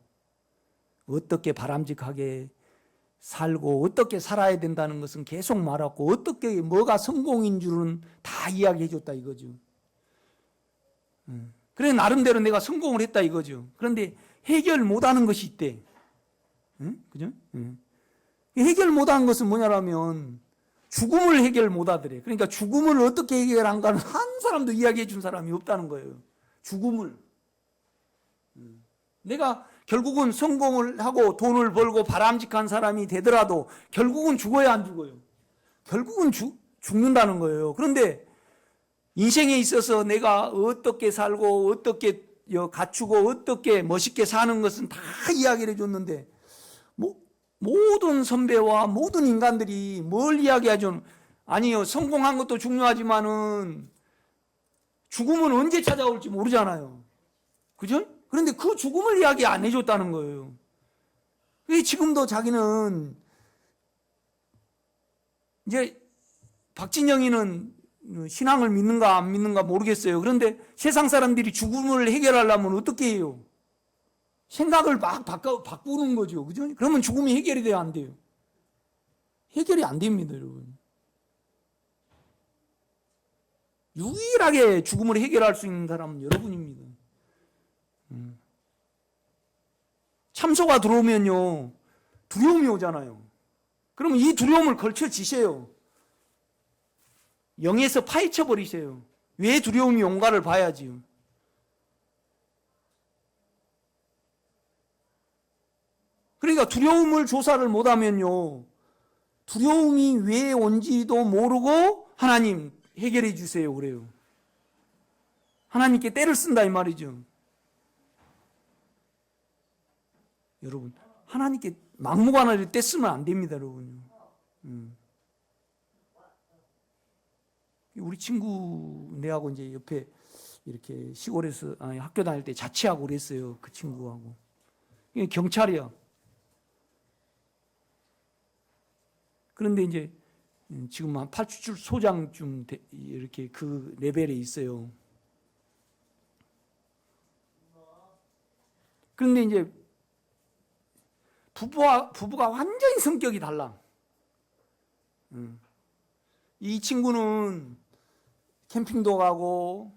어떻게 바람직하게 살고 어떻게 살아야 된다는 것은 계속 말하고 어떻게 뭐가 성공인 줄은 다 이야기해 줬다 이거죠. 그래 나름대로 내가 성공을 했다 이거죠. 그런데 해결 못하는 것이 있대. 그죠? 해결 못하는 것은 뭐냐면 죽음을 해결 못하더래. 그러니까 죽음을 어떻게 해결한가는 한 사람도 이야기해 준 사람이 없다는 거예요. 죽음을. 내가 결국은 성공을 하고 돈을 벌고 바람직한 사람이 되더라도 결국은 죽어야 안 죽어요? 결국은 죽는다는 거예요. 그런데 인생에 있어서 내가 어떻게 살고 어떻게 갖추고 어떻게 멋있게 사는 것은 다 이야기를 해줬는데 모든 선배와 모든 인간들이 뭘 이야기하죠? 아니요, 성공한 것도 중요하지만은 죽음은 언제 찾아올지 모르잖아요. 그죠? 그런데 그 죽음을 이야기 안 해줬다는 거예요. 지금도 자기는 이제 박진영이는 신앙을 믿는가 안 믿는가 모르겠어요. 그런데 세상 사람들이 죽음을 해결하려면 어떻게 해요? 생각을 막 바꾸는 거죠. 그죠? 그러면 죽음이 해결이 돼야 안 돼요? 해결이 안 됩니다, 여러분. 유일하게 죽음을 해결할 수 있는 사람은 여러분입니다. 참소가 들어오면요, 두려움이 오잖아요. 그러면 이 두려움을 걸쳐지세요. 영에서 파헤쳐 버리세요. 왜 두려움이 온가를 봐야지요. 그러니까 두려움을 조사를 못하면요, 두려움이 왜 온지도 모르고 하나님 해결해 주세요 그래요. 하나님께 때를 쓴다 이 말이죠. 여러분, 하나님께 막무가내로 때 쓰면 안 됩니다, 여러분. 우리 친구 내하고 이제 옆에 이렇게 시골에서 학교 다닐 때 자취하고 그랬어요. 그 친구하고. 경찰이야. 그런데 이제 지금 한 8추출소장쯤 이렇게 그 레벨에 있어요. 그런데 이제 부부가 완전히 성격이 달라. 이 친구는 캠핑도 가고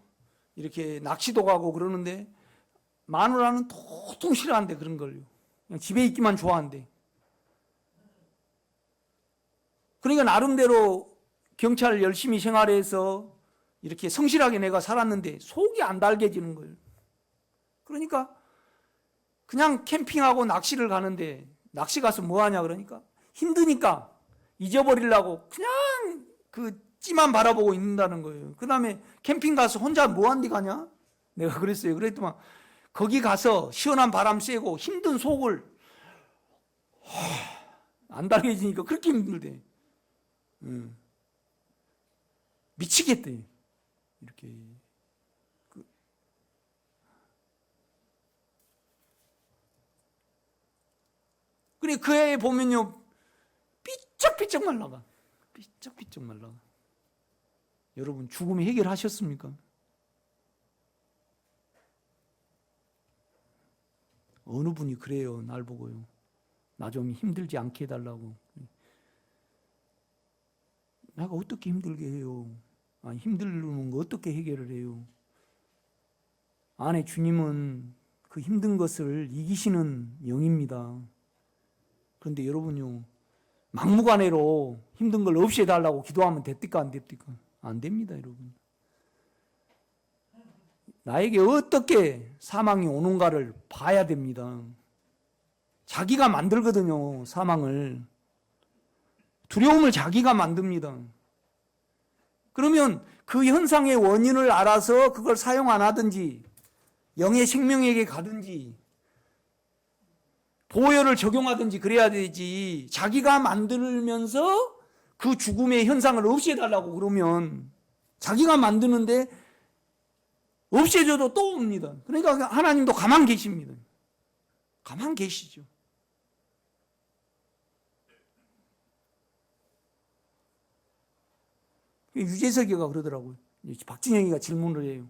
이렇게 낚시도 가고 그러는데 마누라는 도통 싫어한대 그런 걸요. 그냥 집에 있기만 좋아한대. 그러니까 나름대로 경찰 열심히 생활해서 이렇게 성실하게 내가 살았는데 속이 안 달개지는 거예요. 그러니까 그냥 캠핑하고 낚시를 가는데 낚시 가서 뭐 하냐 그러니까 힘드니까 잊어버리려고 그냥 그 찌만 바라보고 있는다는 거예요. 그 다음에 캠핑 가서 혼자 뭐 한디 가냐? 내가 그랬어요. 그랬더만 거기 가서 시원한 바람 쐬고 힘든 속을 안 달개지니까 그렇게 힘들대. 미치겠대. 이렇게. 그래, 그 애 보면요, 삐쩍삐쩍 말라가. 삐쩍삐쩍 말라가. 여러분, 죽음 해결하셨습니까? 어느 분이 그래요, 날 보고요. 나 좀 힘들지 않게 해달라고. 내가 어떻게 힘들게 해요? 힘들면 거 어떻게 해결을 해요? 안에 주님은 그 힘든 것을 이기시는 영입니다. 그런데 여러분요, 막무가내로 힘든 걸 없애달라고 기도하면 됩니까? 안 됩니까? 안 됩니다, 여러분. 나에게 어떻게 사망이 오는가를 봐야 됩니다. 자기가 만들거든요, 사망을. 두려움을 자기가 만듭니다. 그러면 그 현상의 원인을 알아서 그걸 사용 안 하든지 영의 생명에게 가든지 보혈을 적용하든지 그래야 되지, 자기가 만들면서 그 죽음의 현상을 없애달라고 그러면 자기가 만드는데 없애줘도 또 옵니다. 그러니까 하나님도 가만 계십니다. 가만 계시죠. 유재석이가 그러더라고요. 박진영이가 질문을 해요.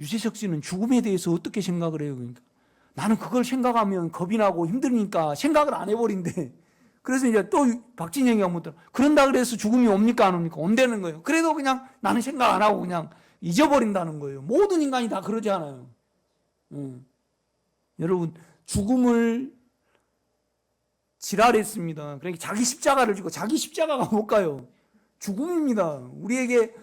유재석 씨는 죽음에 대해서 어떻게 생각을 해요? 그러니까 나는 그걸 생각하면 겁이 나고 힘드니까 생각을 안 해버린대. 그래서 이제 또 박진영이가 묻더라. 그런다 그래서 죽음이 옵니까 안 옵니까? 온다는 거예요. 그래도 그냥 나는 생각 안 하고 그냥 잊어버린다는 거예요. 모든 인간이 다 그러지 않아요. 여러분, 죽음을 지랄했습니다. 그러니까 자기 십자가를 지고, 자기 십자가가 뭘까요? 죽음입니다. 우리에게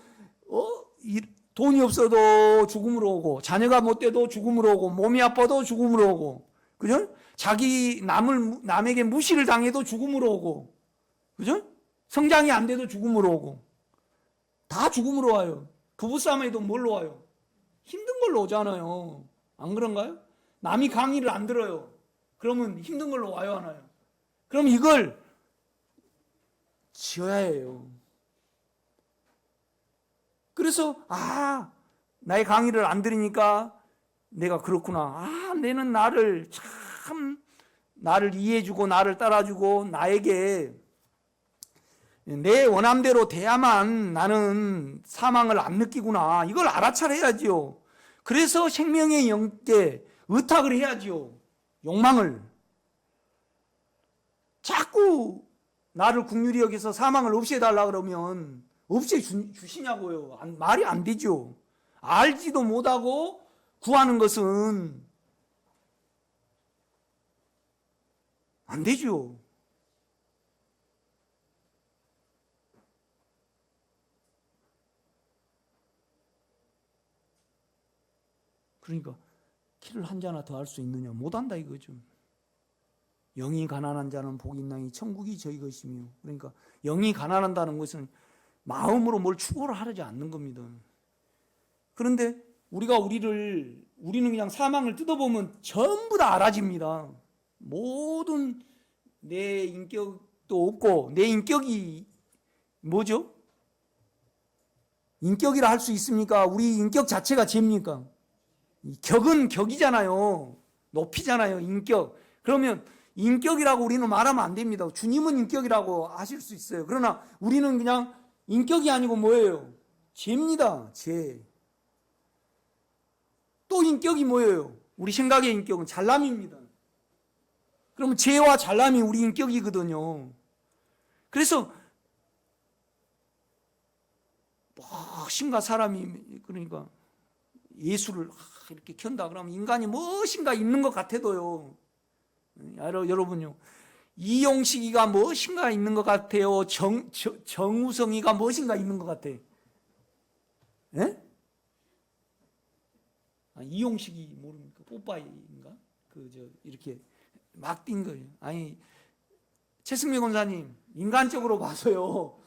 돈이 없어도 죽음으로 오고, 자녀가 못 돼도 죽음으로 오고, 몸이 아파도 죽음으로 오고, 그죠? 자기 남에게 무시를 당해도 죽음으로 오고, 그죠? 성장이 안 돼도 죽음으로 오고, 다 죽음으로 와요. 부부싸움에도 뭘로 와요? 힘든 걸로 오잖아요. 안 그런가요? 남이 강의를 안 들어요. 그러면 힘든 걸로 와요, 안 와요? 그럼 이걸 지어야 해요. 그래서 나의 강의를 안 들으니까 내가 그렇구나. 내는 나를 이해해주고 나를 따라주고 나에게 내 원함대로 돼야만 나는 사망을 안 느끼구나. 이걸 알아차려야지요. 그래서 생명의 영께 의탁을 해야지요. 욕망을. 자꾸 나를 긍휼히 여기서 사망을 없애달라 그러면 없애주시냐고요. 말이 안 되죠. 알지도 못하고 구하는 것은 안 되죠. 그러니까 키를 한 자나 더 할 수 있느냐? 못한다 이거죠. 영이 가난한 자는 복이 있나니 천국이 저희 것이며, 그러니까 영이 가난한다는 것은 마음으로 뭘 추구를 하지 않는 겁니다. 그런데 우리는 그냥 사망을 뜯어보면 전부 다 알아집니다. 모든 내 인격도 없고, 내 인격이 뭐죠? 인격이라 할 수 있습니까? 우리 인격 자체가 죄입니까? 격은 격이잖아요. 높이잖아요, 인격. 그러면 인격이라고 우리는 말하면 안 됩니다. 주님은 인격이라고 하실 수 있어요. 그러나 우리는 그냥 인격이 아니고 뭐예요? 죄입니다. 죄. 또 인격이 뭐예요? 우리 생각의 인격은 잘남입니다. 그러면 죄와 잘남이 우리 인격이거든요. 그래서 무엇인가 사람이, 그러니까 예수를 이렇게 켠다 그러면 인간이 무엇인가 있는 것 같아도요. 여러분요, 이용식이가 무엇인가 있는 것 같아요? 정우성이가 무엇인가 있는 것 같아요? 예? 이용식이 모릅니까? 뽀빠이인가? 이렇게 막 뛴 거예요. 최승미 권사님, 인간적으로 봐서요,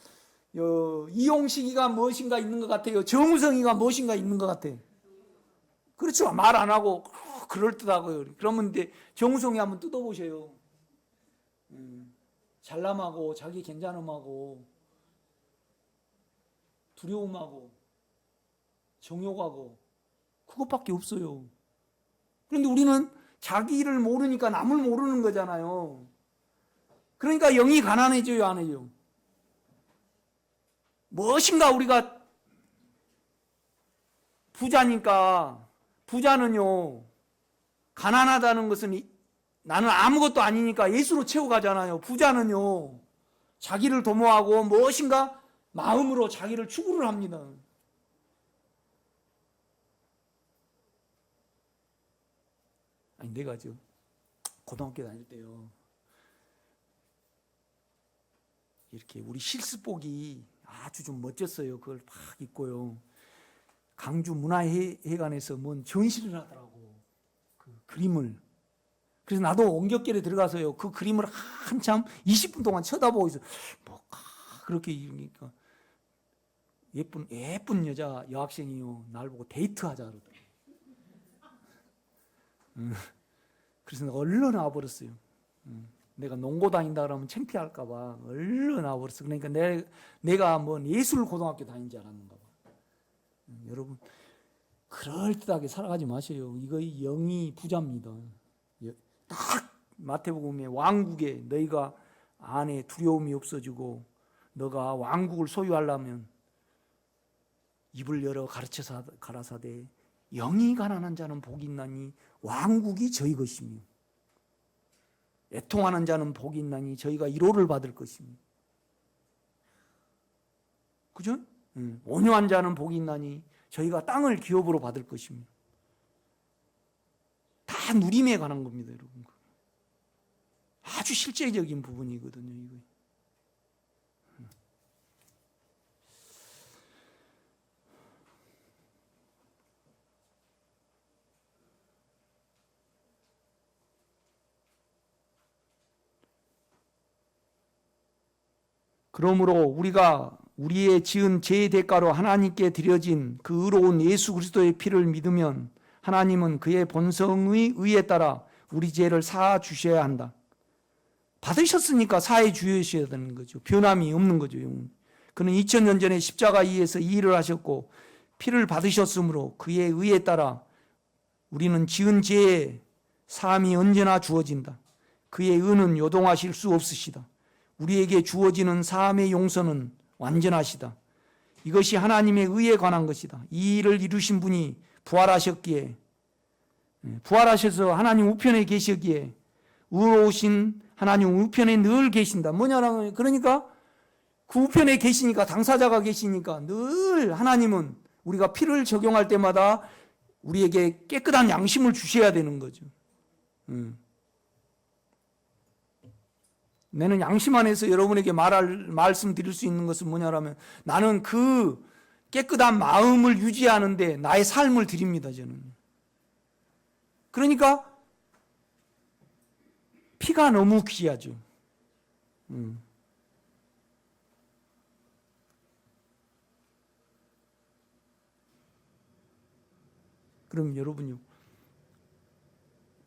이용식이가 무엇인가 있는 것 같아요. 정우성이가 무엇인가 있는 것 같아요. 그렇죠. 말 안 하고 그럴듯하고요. 그러면 이제 정우성이 한번 뜯어보세요. 잘남하고 자기 괜찮음하고 두려움하고 정욕하고 그것밖에 없어요. 그런데 우리는 자기를 모르니까 남을 모르는 거잖아요. 그러니까 영이 가난해져요, 안 해요? 무엇인가 우리가 부자니까, 부자는요, 가난하다는 것은 나는 아무것도 아니니까 예수로 채워가잖아요. 부자는요, 자기를 도모하고 무엇인가 마음으로 자기를 추구를 합니다. 아니, 내가 고등학교 다닐 때요, 이렇게 우리 실습복이 아주 좀 멋졌어요. 그걸 막 입고요. 강주 문화회관에서 뭔 전시를 하더라고. 그 그림을. 그래서 나도 원격결에 들어가서요. 그 그림을 한참 20분 동안 쳐다보고 있어. 뭐 그렇게 이러니까 예쁜 여자 여학생이요. 날 보고 데이트하자 그러더라고. 그래서 내가 얼른 와버렸어요. 내가 농고 다닌다 그러면 창피할까 봐 얼른 와버렸어. 그러니까 내가 뭐 예술 고등학교 다닌 줄 알았는가 봐. 여러분 그럴듯하게 살아가지 마세요. 이거 영이 부자입니다. 딱 마태복음에 왕국에 너희가 안에 두려움이 없어지고 너가 왕국을 소유하려면 입을 열어 가르쳐서 가라사대 영이 가난한 자는 복이 있나니 왕국이 저희 것이며 애통하는 자는 복이 있나니 저희가 위로를 받을 것입니다. 그죠? 온유한 자는 복이 있나니 저희가 땅을 기업으로 받을 것입니다. 다 누림에 관한 겁니다, 여러분. 아주 실제적인 부분이거든요, 이거. 그러므로 우리가 우리의 지은 죄의 대가로 하나님께 드려진 그 의로운 예수 그리스도의 피를 믿으면 하나님은 그의 본성의 의에 따라 우리 죄를 사하 주셔야 한다. 받으셨으니까 사해 주셔야 되는 거죠. 변함이 없는 거죠. 그는 2000년 전에 십자가 위에서 이 일을 하셨고 피를 받으셨으므로 그의 의에 따라 우리는 지은 죄의 사함이 언제나 주어진다. 그의 의는 요동하실 수 없으시다. 우리에게 주어지는 사함의 용서는 완전하시다. 이것이 하나님의 의에 관한 것이다. 이 일을 이루신 분이 부활하셨기에 부활하셔서 하나님 우편에 계시기에 의로우신 하나님 우편에 늘 계신다. 뭐냐면 그러니까 그 우편에 계시니까 당사자가 계시니까 늘 하나님은 우리가 피를 적용할 때마다 우리에게 깨끗한 양심을 주셔야 되는 거죠. 나는 양심 안에서 여러분에게 말씀드릴 수 있는 것은 뭐냐면 나는 그 깨끗한 마음을 유지하는데 나의 삶을 드립니다. 저는. 그러니까 피가 너무 귀하죠. 그럼 여러분요,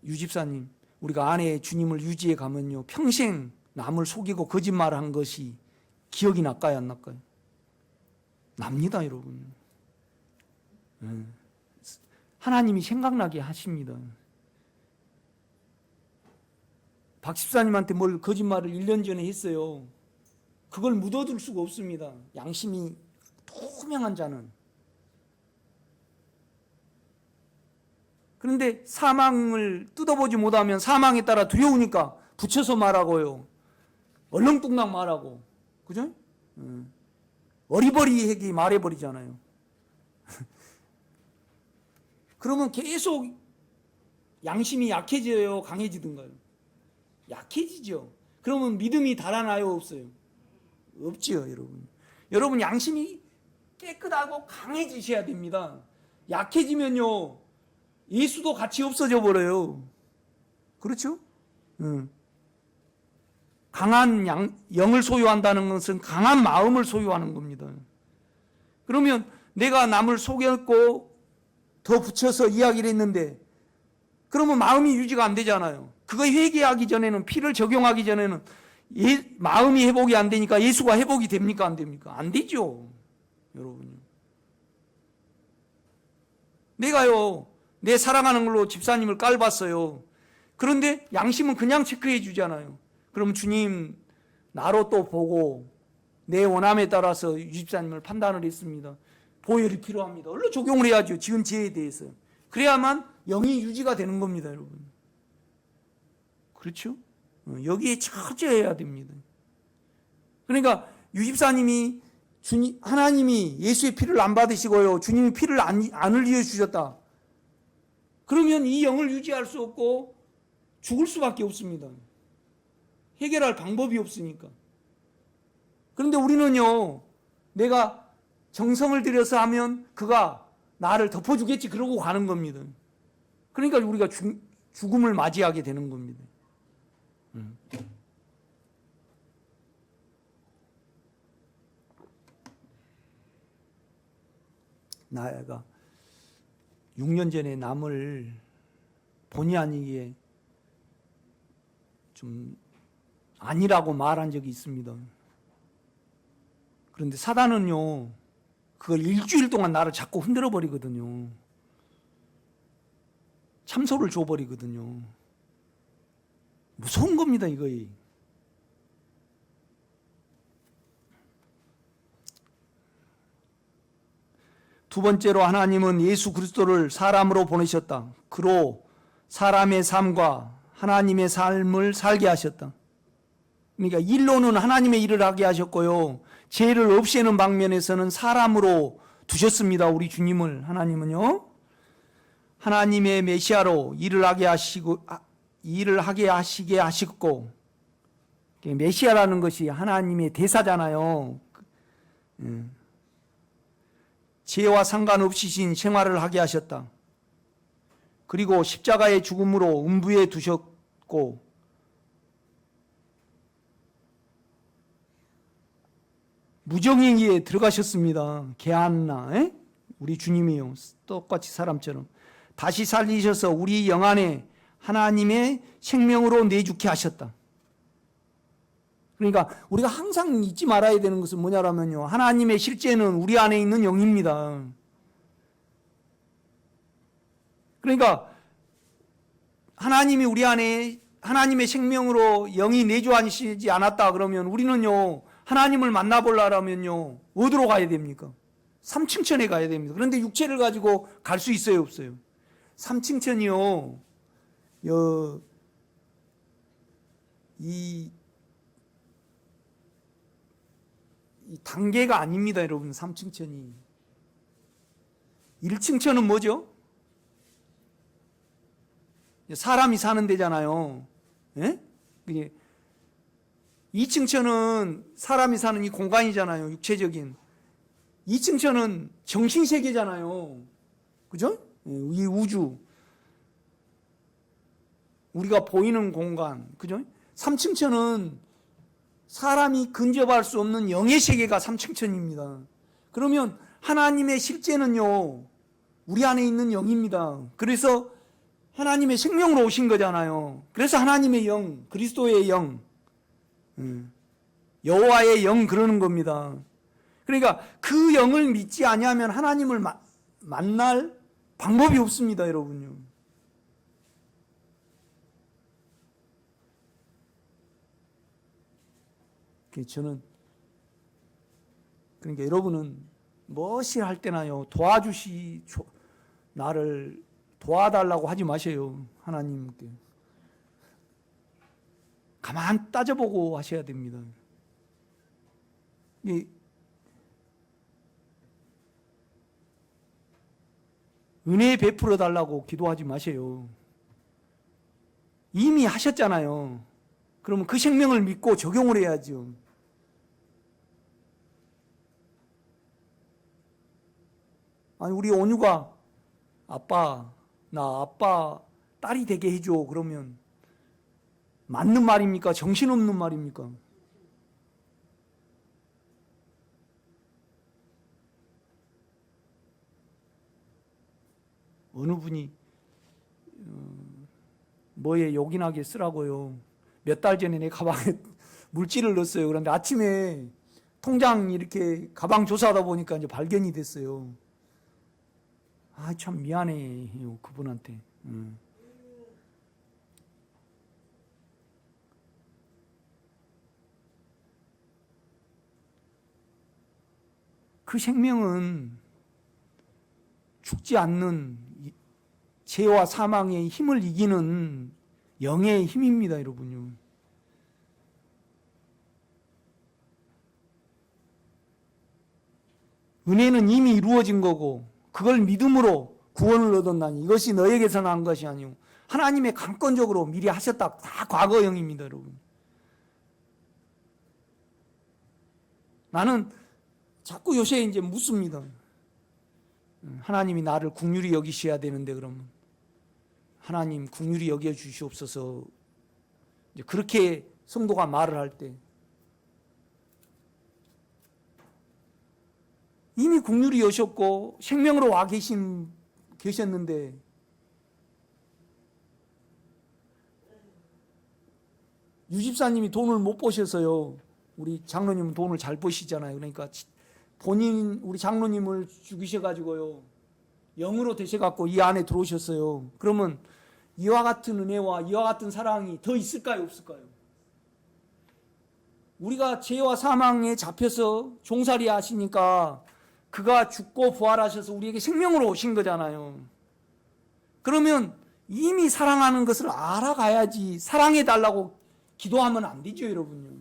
유집사님, 우리가 안에 주님을 유지해 가면요 평생 남을 속이고 거짓말한 것이 기억이 날까요, 안 날까요? 납니다, 여러분. 하나님이 생각나게 하십니다. 박 집사님한테 뭘 거짓말을 1년 전에 했어요. 그걸 묻어둘 수가 없습니다. 양심이 투명한 자는. 그런데 사망을 뜯어보지 못하면 사망에 따라 두려우니까 붙여서 말하고요. 얼렁뚱땅 말하고. 그죠? 어리버리하게 말해버리잖아요. 그러면 계속 양심이 약해져요? 강해지든가요? 약해지죠. 그러면 믿음이 달아나요? 없어요? 없지요, 여러분. 여러분 양심이 깨끗하고 강해지셔야 됩니다. 약해지면요 예수도 같이 없어져 버려요. 그렇죠? 강한 영을 소유한다는 것은 강한 마음을 소유하는 겁니다. 그러면 내가 남을 속였고 더 붙여서 이야기를 했는데 그러면 마음이 유지가 안 되잖아요. 그거 회개하기 전에는, 피를 적용하기 전에는 마음이 회복이 안 되니까 예수가 회복이 됩니까? 안 됩니까? 안 되죠. 여러분. 내가요, 내 사랑하는 걸로 집사님을 깔봤어요. 그런데 양심은 그냥 체크해 주잖아요. 그럼 주님, 나로 또 보고 내 원함에 따라서 유 집사님을 판단을 했습니다. 보혈이 필요합니다. 얼른 적용을 해야죠. 지은 죄에 대해서. 그래야만 영이 유지가 되는 겁니다, 여러분. 그렇죠? 여기에 철저해야 됩니다. 그러니까 유 집사님이 하나님이 예수의 피를 안 받으시고요, 주님이 피를 안 흘려 주셨다. 그러면 이 영을 유지할 수 없고 죽을 수밖에 없습니다. 해결할 방법이 없으니까. 그런데 우리는요, 내가 정성을 들여서 하면 그가 나를 덮어주겠지 그러고 가는 겁니다. 그러니까 우리가 죽음을 맞이하게 되는 겁니다. 나가 6년 전에 남을 본의 아니게 좀 아니라고 말한 적이 있습니다. 그런데 사단은요, 그걸 일주일 동안 나를 자꾸 흔들어 버리거든요. 참소를 줘버리거든요. 무서운 겁니다, 이거이. 두 번째로 하나님은 예수 그리스도를 사람으로 보내셨다. 그로 사람의 삶과 하나님의 삶을 살게 하셨다. 그러니까 일로는 하나님의 일을 하게 하셨고요, 죄를 없애는 방면에서는 사람으로 두셨습니다. 우리 주님을. 하나님은요, 하나님의 메시아로 일을 하게 하시게 하셨고, 메시아라는 것이 하나님의 대사잖아요. 죄와 상관없이신 생활을 하게 하셨다. 그리고 십자가의 죽음으로 음부에 두셨고, 무정행위에 들어가셨습니다. 개안나, 우리 주님이요, 똑같이 사람처럼 다시 살리셔서 우리 영 안에 하나님의 생명으로 내주게 하셨다. 그러니까 우리가 항상 잊지 말아야 되는 것은 뭐냐면요, 하나님의 실제는 우리 안에 있는 영입니다. 그러니까 하나님이 우리 안에 하나님의 생명으로 영이 내주하시지 않았다 그러면 우리는요, 하나님을 만나보려면요, 어디로 가야 됩니까? 삼층천에 가야 됩니다. 그런데 육체를 가지고 갈 수 있어요, 없어요? 삼층천이요, 이 단계가 아닙니다, 여러분. 삼층천이. 1층천은 뭐죠? 사람이 사는 데잖아요. 예? 2층천은 사람이 사는 이 공간이잖아요, 육체적인. 2층천은 정신세계잖아요. 그죠? 이 우주. 우리가 보이는 공간. 그죠? 3층천은 사람이 근접할 수 없는 영의 세계가 3층천입니다. 그러면 하나님의 실제는요, 우리 안에 있는 영입니다. 그래서 하나님의 생명으로 오신 거잖아요. 그래서 하나님의 영, 그리스도의 영, 여호와의 영 그러는 겁니다. 그러니까 그 영을 믿지 아니하면 하나님을 만날 방법이 없습니다, 여러분요. 저는 그러니까 여러분은 무엇이 할 때나요, 나를 도와달라고 하지 마세요. 하나님께 가만 따져보고 하셔야 됩니다. 은혜 베풀어 달라고 기도하지 마세요. 이미 하셨잖아요. 그러면 그 생명을 믿고 적용을 해야죠. 아니, 우리 온유가 아빠 딸이 되게 해줘. 그러면 맞는 말입니까? 정신없는 말입니까? 어느 분이 뭐에 요긴하게 쓰라고요. 몇 달 전에 내 가방에 물질을 넣었어요. 그런데 아침에 통장 이렇게 가방 조사하다 보니까 이제 발견이 됐어요. 아, 참 미안해요, 그분한테. 그 생명은 죽지 않는 죄와 사망의 힘을 이기는 영의 힘입니다, 여러분요. 은혜는 이미 이루어진 거고 그걸 믿음으로 구원을 얻었나니 이것이 너에게서 난 것이 아니오. 하나님의 강권적으로 미리 하셨다. 다 과거형입니다, 여러분. 나는 자꾸 요새 이제 묻습니다. 하나님이 나를 긍휼히 여기셔야 되는데 그러면 하나님 긍휼히 여겨 주시옵소서. 이제 그렇게 성도가 말을 할 때 이미 긍휼히 여셨고 생명으로 와 계셨는데 유집사님이 돈을 못 버셔서요. 우리 장로님은 돈을 잘 버시잖아요. 그러니까 본인 우리 장로님을 죽이셔가지고요. 영으로 되셔갖고 이 안에 들어오셨어요. 그러면 이와 같은 은혜와 이와 같은 사랑이 더 있을까요? 없을까요? 우리가 죄와 사망에 잡혀서 종살이 하시니까 그가 죽고 부활하셔서 우리에게 생명으로 오신 거잖아요. 그러면 이미 사랑하는 것을 알아가야지 사랑해달라고 기도하면 안 되죠, 여러분요.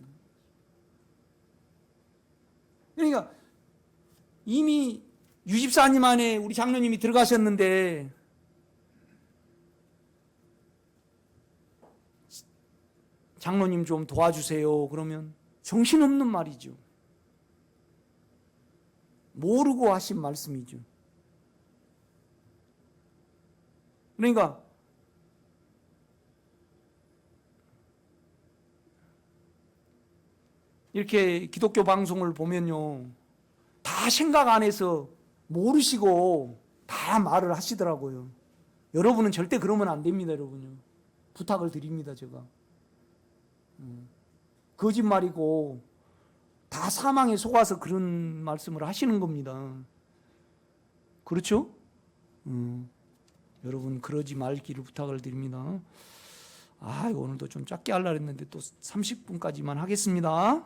그러니까 이미 유집사님 안에 우리 장로님이 들어가셨는데 장로님 좀 도와주세요. 그러면 정신없는 말이죠. 모르고 하신 말씀이죠. 그러니까 이렇게 기독교 방송을 보면요, 다 생각 안 해서 모르시고 다 말을 하시더라고요. 여러분은 절대 그러면 안 됩니다, 여러분요. 부탁을 드립니다, 제가. 거짓말이고 다 사망에 속아서 그런 말씀을 하시는 겁니다. 그렇죠? 여러분 그러지 말기를 부탁을 드립니다. 오늘도 좀 짧게 하려고 했는데 또 30분까지만 하겠습니다.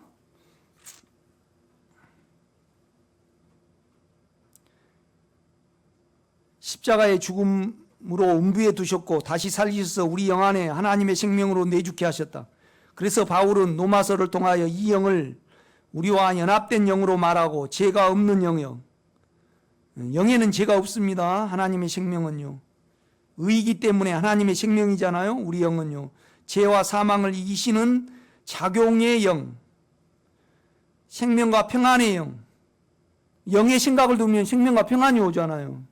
십자가의 죽음으로 음부에 두셨고 다시 살리셔서 우리 영 안에 하나님의 생명으로 내주게 하셨다. 그래서 바울은 로마서를 통하여 이 영을 우리와 연합된 영으로 말하고 죄가 없는 영이요. 영에는 죄가 없습니다. 하나님의 생명은요. 의이기 때문에 하나님의 생명이잖아요. 우리 영은요. 죄와 사망을 이기시는 작용의 영, 생명과 평안의 영. 영의 생각을 두면 생명과 평안이 오잖아요.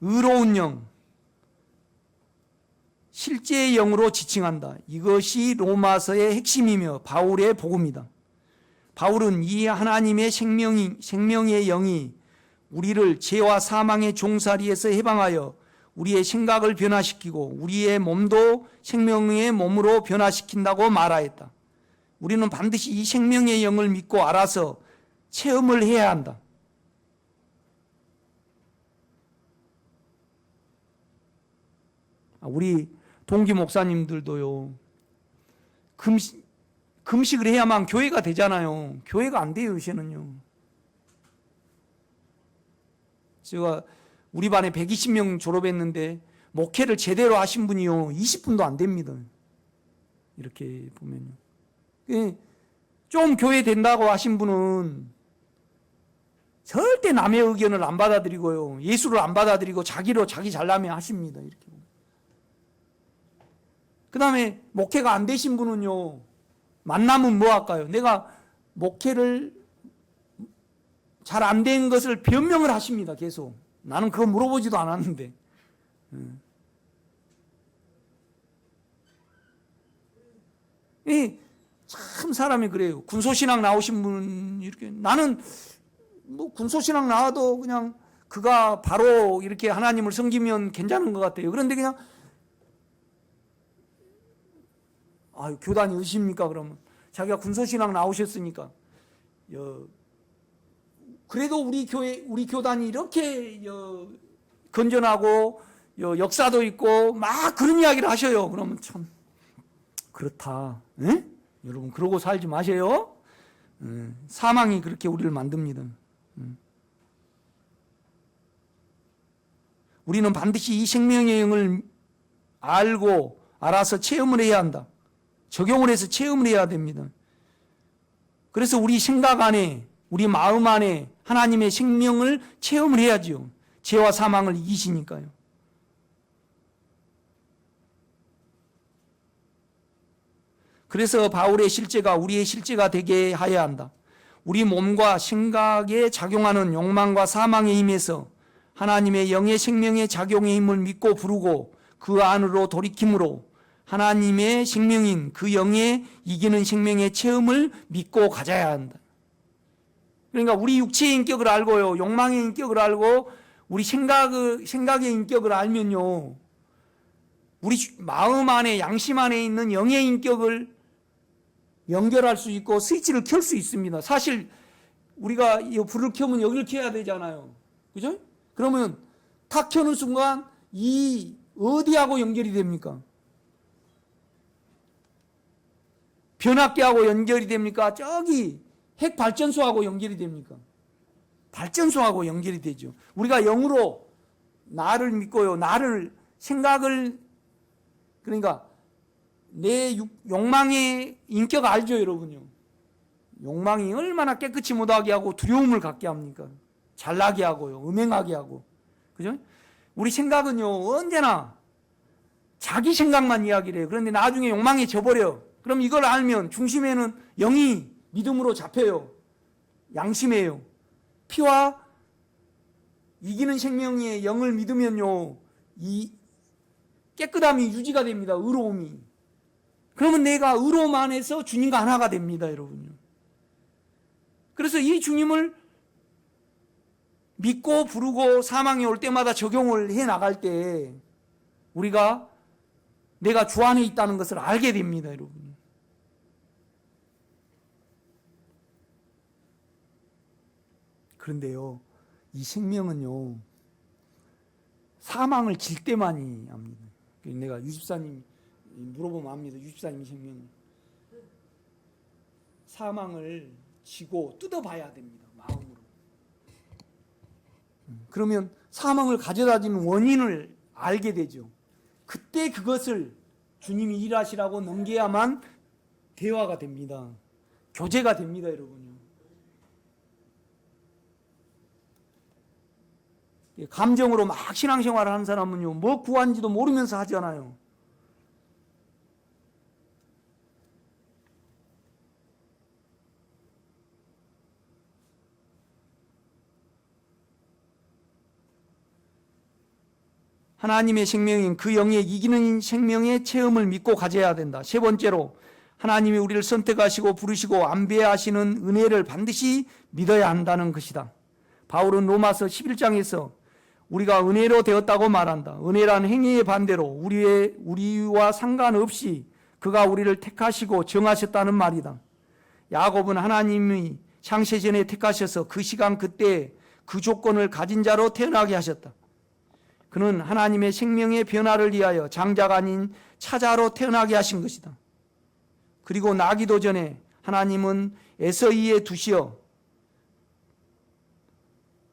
의로운 영, 실제의 영으로 지칭한다. 이것이 로마서의 핵심이며 바울의 복음이다. 바울은 이 하나님의 생명의 영이 우리를 죄와 사망의 종살이에서 해방하여 우리의 생각을 변화시키고 우리의 몸도 생명의 몸으로 변화시킨다고 말하였다. 우리는 반드시 이 생명의 영을 믿고 알아서 체험을 해야 한다. 우리 동기 목사님들도요, 금식을 해야만 교회가 되잖아요. 교회가 안 돼요, 요새는요. 제가 우리 반에 120명 졸업했는데 목회를 제대로 하신 분이요 20분도 안 됩니다. 이렇게 보면요. 좀 교회 된다고 하신 분은 절대 남의 의견을 안 받아들이고요, 예수를 안 받아들이고 자기로 자기 잘나면 하십니다. 이렇게. 그 다음에 목회가 안 되신 분은요, 만나면 뭐 할까요? 내가 목회를 잘 안 된 것을 변명을 하십니다. 계속. 나는 그거 물어보지도 않았는데. 참 사람이 그래요. 군소신앙 나오신 분 이렇게 나는 뭐 군소신앙 나와도 그냥 그가 바로 이렇게 하나님을 섬기면 괜찮은 것 같아요. 그런데 그냥 교단이 의십니까? 그러면 자기가 군소신앙 나오셨으니까 그래도 우리 교회 우리 교단이 이렇게 건전하고 역사도 있고 막 그런 이야기를 하셔요. 그러면 참 그렇다. 에? 여러분 그러고 살지 마세요. 사망이 그렇게 우리를 만듭니다. 우리는 반드시 이 생명의 영을 알고 알아서 체험을 해야 한다. 적용을 해서 체험을 해야 됩니다. 그래서 우리 생각 안에 우리 마음 안에 하나님의 생명을 체험을 해야죠. 죄와 사망을 이기시니까요. 그래서 바울의 실제가 우리의 실제가 되게 하여야 한다. 우리 몸과 생각에 작용하는 욕망과 사망의 힘에서 하나님의 영의 생명의 작용의 힘을 믿고 부르고 그 안으로 돌이킴으로 하나님의 생명인 그 영의 이기는 생명의 체험을 믿고 가져야 한다. 그러니까 우리 육체의 인격을 알고요, 욕망의 인격을 알고 우리 생각의 인격을 알면요, 우리 마음 안에 양심 안에 있는 영의 인격을 연결할 수 있고 스위치를 켤 수 있습니다. 사실 우리가 이 불을 켜면 여기를 켜야 되잖아요. 그죠? 그러면 탁 켜는 순간 이 어디하고 연결이 됩니까? 변압기하고 연결이 됩니까? 저기 핵발전소하고 연결이 됩니까? 발전소하고 연결이 되죠. 우리가 영으로 나를 믿고요. 나를 생각을 그러니까 내 욕망의 인격 알죠, 여러분요? 욕망이 얼마나 깨끗이 못하게 하고 두려움을 갖게 합니까? 잘나게 하고요, 음행하게 하고, 그죠? 우리 생각은요 언제나 자기 생각만 이야기를 해요. 그런데 나중에 욕망에 져버려. 그럼 이걸 알면 중심에는 영이 믿음으로 잡혀요. 양심이에요. 피와 이기는 생명의 영을 믿으면요 이 깨끗함이 유지가 됩니다. 의로움이. 그러면 내가 의로움 안에서 주님과 하나가 됩니다, 여러분요. 그래서 이 주님을 믿고 부르고 사망이 올 때마다 적용을 해 나갈 때 우리가 내가 주 안에 있다는 것을 알게 됩니다, 여러분. 그런데요, 이 생명은요 사망을 질 때만이 압니다. 내가 유집사님 물어보면 압니다. 유집사님 생명 사망을 지고 뜯어봐야 됩니다, 마음으로. 그러면 사망을 가져다주는 원인을 알게 되죠. 그때 그것을 주님이 일하시라고 넘겨야만 대화가 됩니다. 교제가 됩니다, 여러분요. 감정으로 막 신앙생활을 하는 사람은요, 뭐 구한지도 모르면서 하잖아요. 하나님의 생명인 그 영의 이기는 생명의 체험을 믿고 가져야 된다. 세 번째로 하나님이 우리를 선택하시고 부르시고 안배하시는 은혜를 반드시 믿어야 한다는 것이다. 바울은 로마서 11장에서 우리가 은혜로 되었다고 말한다. 은혜란 행위의 반대로 우리와 상관없이 그가 우리를 택하시고 정하셨다는 말이다. 야곱은 하나님이 창세전에 택하셔서 그 시간 그때 그 조건을 가진 자로 태어나게 하셨다. 그는 하나님의 생명의 변화를 위하여 장자가 아닌 차자로 태어나게 하신 것이다. 그리고 나기도 전에 하나님은 에서이에 두시어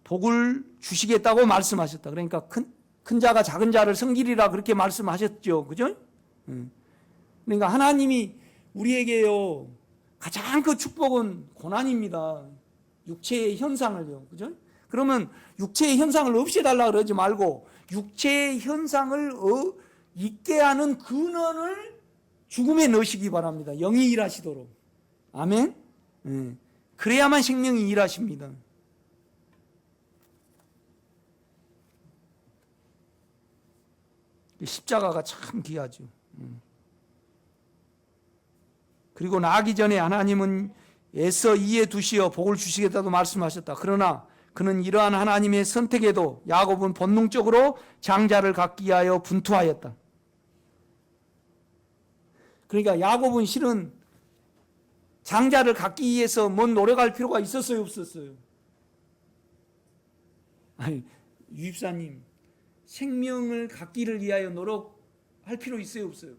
복을 주시겠다고 말씀하셨다. 그러니까 큰 자가 작은 자를 섬기리라 그렇게 말씀하셨죠. 그죠? 그러니까 하나님이 우리에게요 가장 그 축복은 고난입니다. 육체의 현상을요. 그죠? 그러면 육체의 현상을 없애달라 그러지 말고 육체의 현상을 있게 하는 근원을 죽음에 넣으시기 바랍니다. 영이 일하시도록. 아멘? 그래야만 생명이 일하십니다. 십자가가 참 귀하죠. 그리고 나기 전에 하나님은 애써 이에 두시어 복을 주시겠다고 말씀하셨다. 그러나 그는 이러한 하나님의 선택에도 야곱은 본능적으로 장자를 갖기 위하여 분투하였다. 그러니까 야곱은 실은 장자를 갖기 위해서 뭔 노력할 필요가 있었어요, 없었어요? 아니, 유입사님, 생명을 갖기를 위하여 노력할 필요 있어요, 없어요?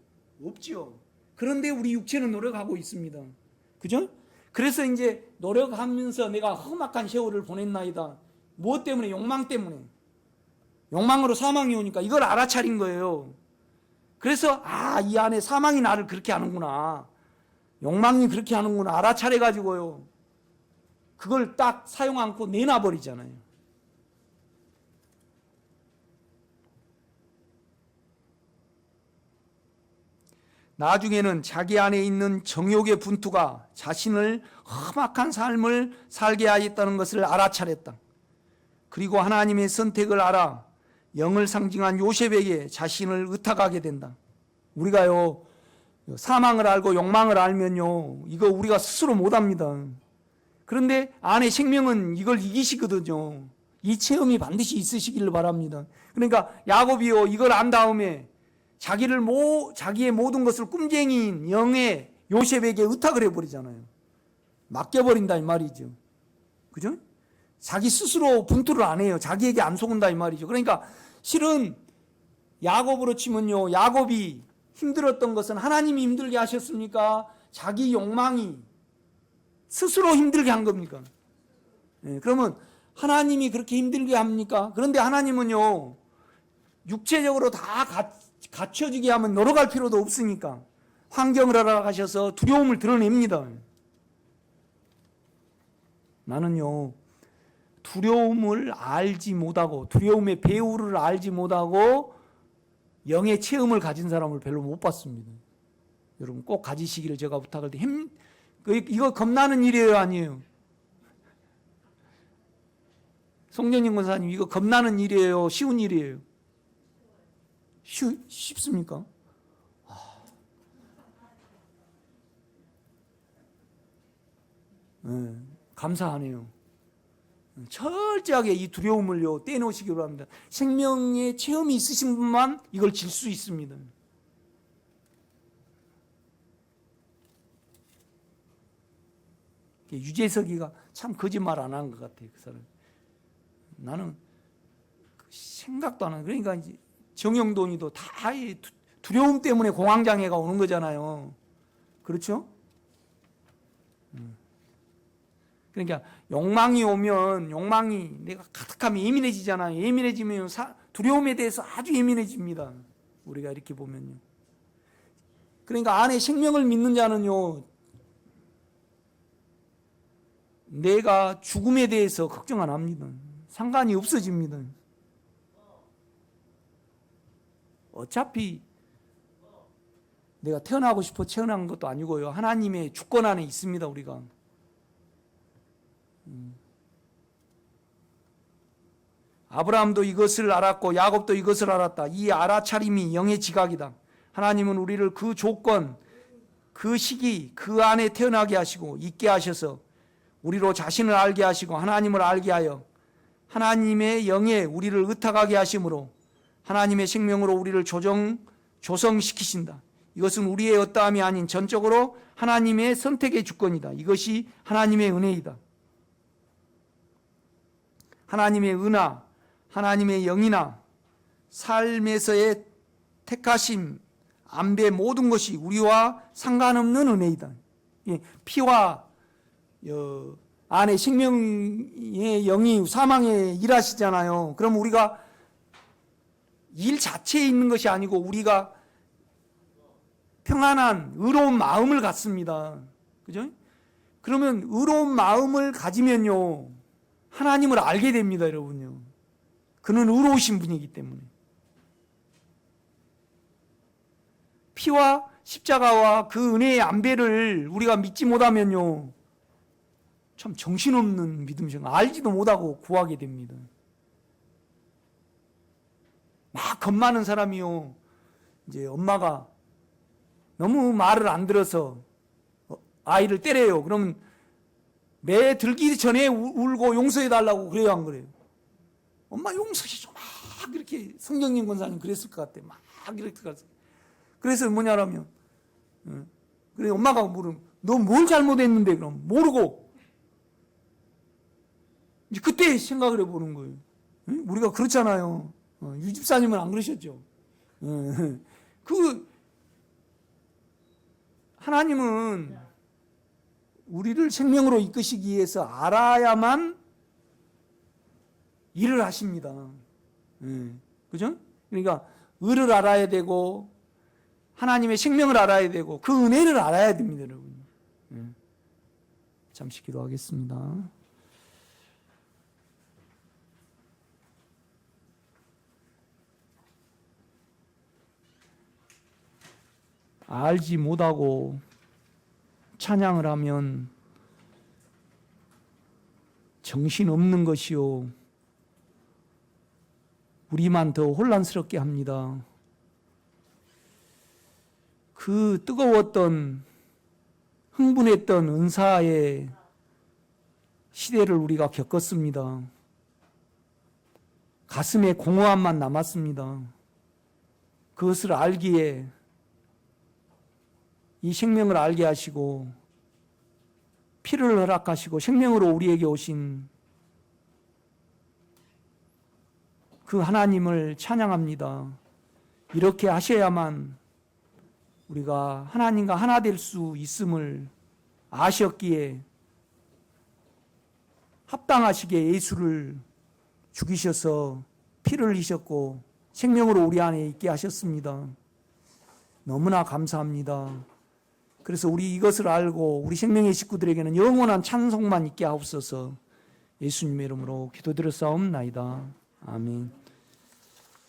없지요. 그런데 우리 육체는 노력하고 있습니다. 그죠? 그래서 이제 노력하면서 내가 험악한 세월을 보냈나이다. 무엇 때문에? 욕망 때문에. 욕망으로 사망이 오니까 이걸 알아차린 거예요. 그래서 이 안에 사망이 나를 그렇게 하는구나. 욕망이 그렇게 하는구나. 알아차려가지고요. 그걸 딱 사용 않고 내놔버리잖아요. 나중에는 자기 안에 있는 정욕의 분투가 자신을 험악한 삶을 살게 하였다는 것을 알아차렸다. 그리고 하나님의 선택을 알아 영을 상징한 요셉에게 자신을 의탁하게 된다. 우리가요, 사망을 알고 욕망을 알면요, 이거 우리가 스스로 못합니다. 그런데 안에 생명은 이걸 이기시거든요. 이 체험이 반드시 있으시기를 바랍니다. 그러니까 야곱이요, 이걸 안 다음에 자기의 모든 것을 꿈쟁이인 영의 요셉에게 의탁을 해버리잖아요. 맡겨버린다 이 말이죠. 그죠? 자기 스스로 분투를 안 해요. 자기에게 안 속은다 이 말이죠. 그러니까 실은 야곱으로 치면요, 야곱이 힘들었던 것은 하나님이 힘들게 하셨습니까? 자기 욕망이 스스로 힘들게 한 겁니까? 그러면 하나님이 그렇게 힘들게 합니까? 그런데 하나님은요, 육체적으로 다 갖춰지게 하면 노력할 필요도 없으니까 환경을 알아가셔서 두려움을 드러냅니다. 나는요, 두려움을 알지 못하고 두려움의 배후를 알지 못하고 영의 체험을 가진 사람을 별로 못 봤습니다. 여러분 꼭 가지시기를 제가 부탁할 때 이거 겁나는 일이에요, 아니에요? 송년님 권사님, 이거 겁나는 일이에요, 쉬운 일이에요? 쉽습니까? 네, 감사하네요. 철저하게 이 두려움을요 떼놓으시기 바랍니다. 생명의 체험이 있으신 분만 이걸 질 수 있습니다. 유재석이가 참 거짓말 안 한 것 같아요. 그 사람. 나는 생각도 안 하는. 그러니까 이제 정영돈이도 다 두려움 때문에 공황장애가 오는 거잖아요. 그렇죠? 그러니까 욕망이 오면 욕망이 내가 가득하면 예민해지잖아요. 예민해지면 두려움에 대해서 아주 예민해집니다. 우리가 이렇게 보면요. 그러니까 안에 생명을 믿는 자는요, 내가 죽음에 대해서 걱정 안 합니다. 상관이 없어집니다. 어차피 내가 태어나고 싶어 태어난 것도 아니고요. 하나님의 주권 안에 있습니다, 우리가. 아브라함도 이것을 알았고 야곱도 이것을 알았다. 이 알아차림이 영의 지각이다. 하나님은 우리를 그 조건, 그 시기, 그 안에 태어나게 하시고 있게 하셔서 우리로 자신을 알게 하시고 하나님을 알게 하여 하나님의 영에 우리를 의탁하게 하심으로 하나님의 생명으로 우리를 조성시키신다. 이것은 우리의 어떠함이 아닌 전적으로 하나님의 선택의 주권이다. 이것이 하나님의 은혜이다. 하나님의 은하, 하나님의 영이나 삶에서의 택하심, 안배 모든 것이 우리와 상관없는 은혜이다. 피와 안에 생명의 영이 사망에 일하시잖아요. 그럼 우리가 일 자체에 있는 것이 아니고 우리가 평안한 의로운 마음을 갖습니다. 그죠? 그러면 의로운 마음을 가지면요, 하나님을 알게 됩니다, 여러분요. 그는 의로우신 분이기 때문에. 피와 십자가와 그 은혜의 안배를 우리가 믿지 못하면요, 참 정신없는 믿음이죠. 알지도 못하고 구하게 됩니다. 막 겁 많은 사람이요, 이제 엄마가 너무 말을 안 들어서 아이를 때려요. 그러면 매 들기 전에 울고 용서해 달라고 그래요, 안 그래요? 엄마 용서해줘. 막 이렇게 성경님 권사님 그랬을 것 같아. 막 이렇게 갔어요. 그래서 뭐냐라면, 그래 엄마가 물으면 너 뭘 잘못했는데 그럼 모르고 이제 그때 생각을 해보는 거예요. 우리가 그렇잖아요. 유 집사님은 안 그러셨죠? 그 하나님은 우리를 생명으로 이끄시기 위해서 알아야만 일을 하십니다. 그죠? 그러니까 의를 알아야 되고 하나님의 생명을 알아야 되고 그 은혜를 알아야 됩니다, 여러분. 잠시 기도하겠습니다. 알지 못하고 찬양을 하면 정신없는 것이요 우리만 더 혼란스럽게 합니다. 그 뜨거웠던 흥분했던 은사의 시대를 우리가 겪었습니다. 가슴에 공허함만 남았습니다. 그것을 알기에 이 생명을 알게 하시고 피를 허락하시고 생명으로 우리에게 오신 그 하나님을 찬양합니다. 이렇게 하셔야만 우리가 하나님과 하나 될 수 있음을 아셨기에 합당하시게 예수를 죽이셔서 피를 흘리셨고 생명으로 우리 안에 있게 하셨습니다. 너무나 감사합니다. 그래서 우리 이것을 알고 우리 생명의 식구들에게는 영원한 찬송만 있게 하옵소서. 예수님의 이름으로 기도드렸사옵나이다. 아멘.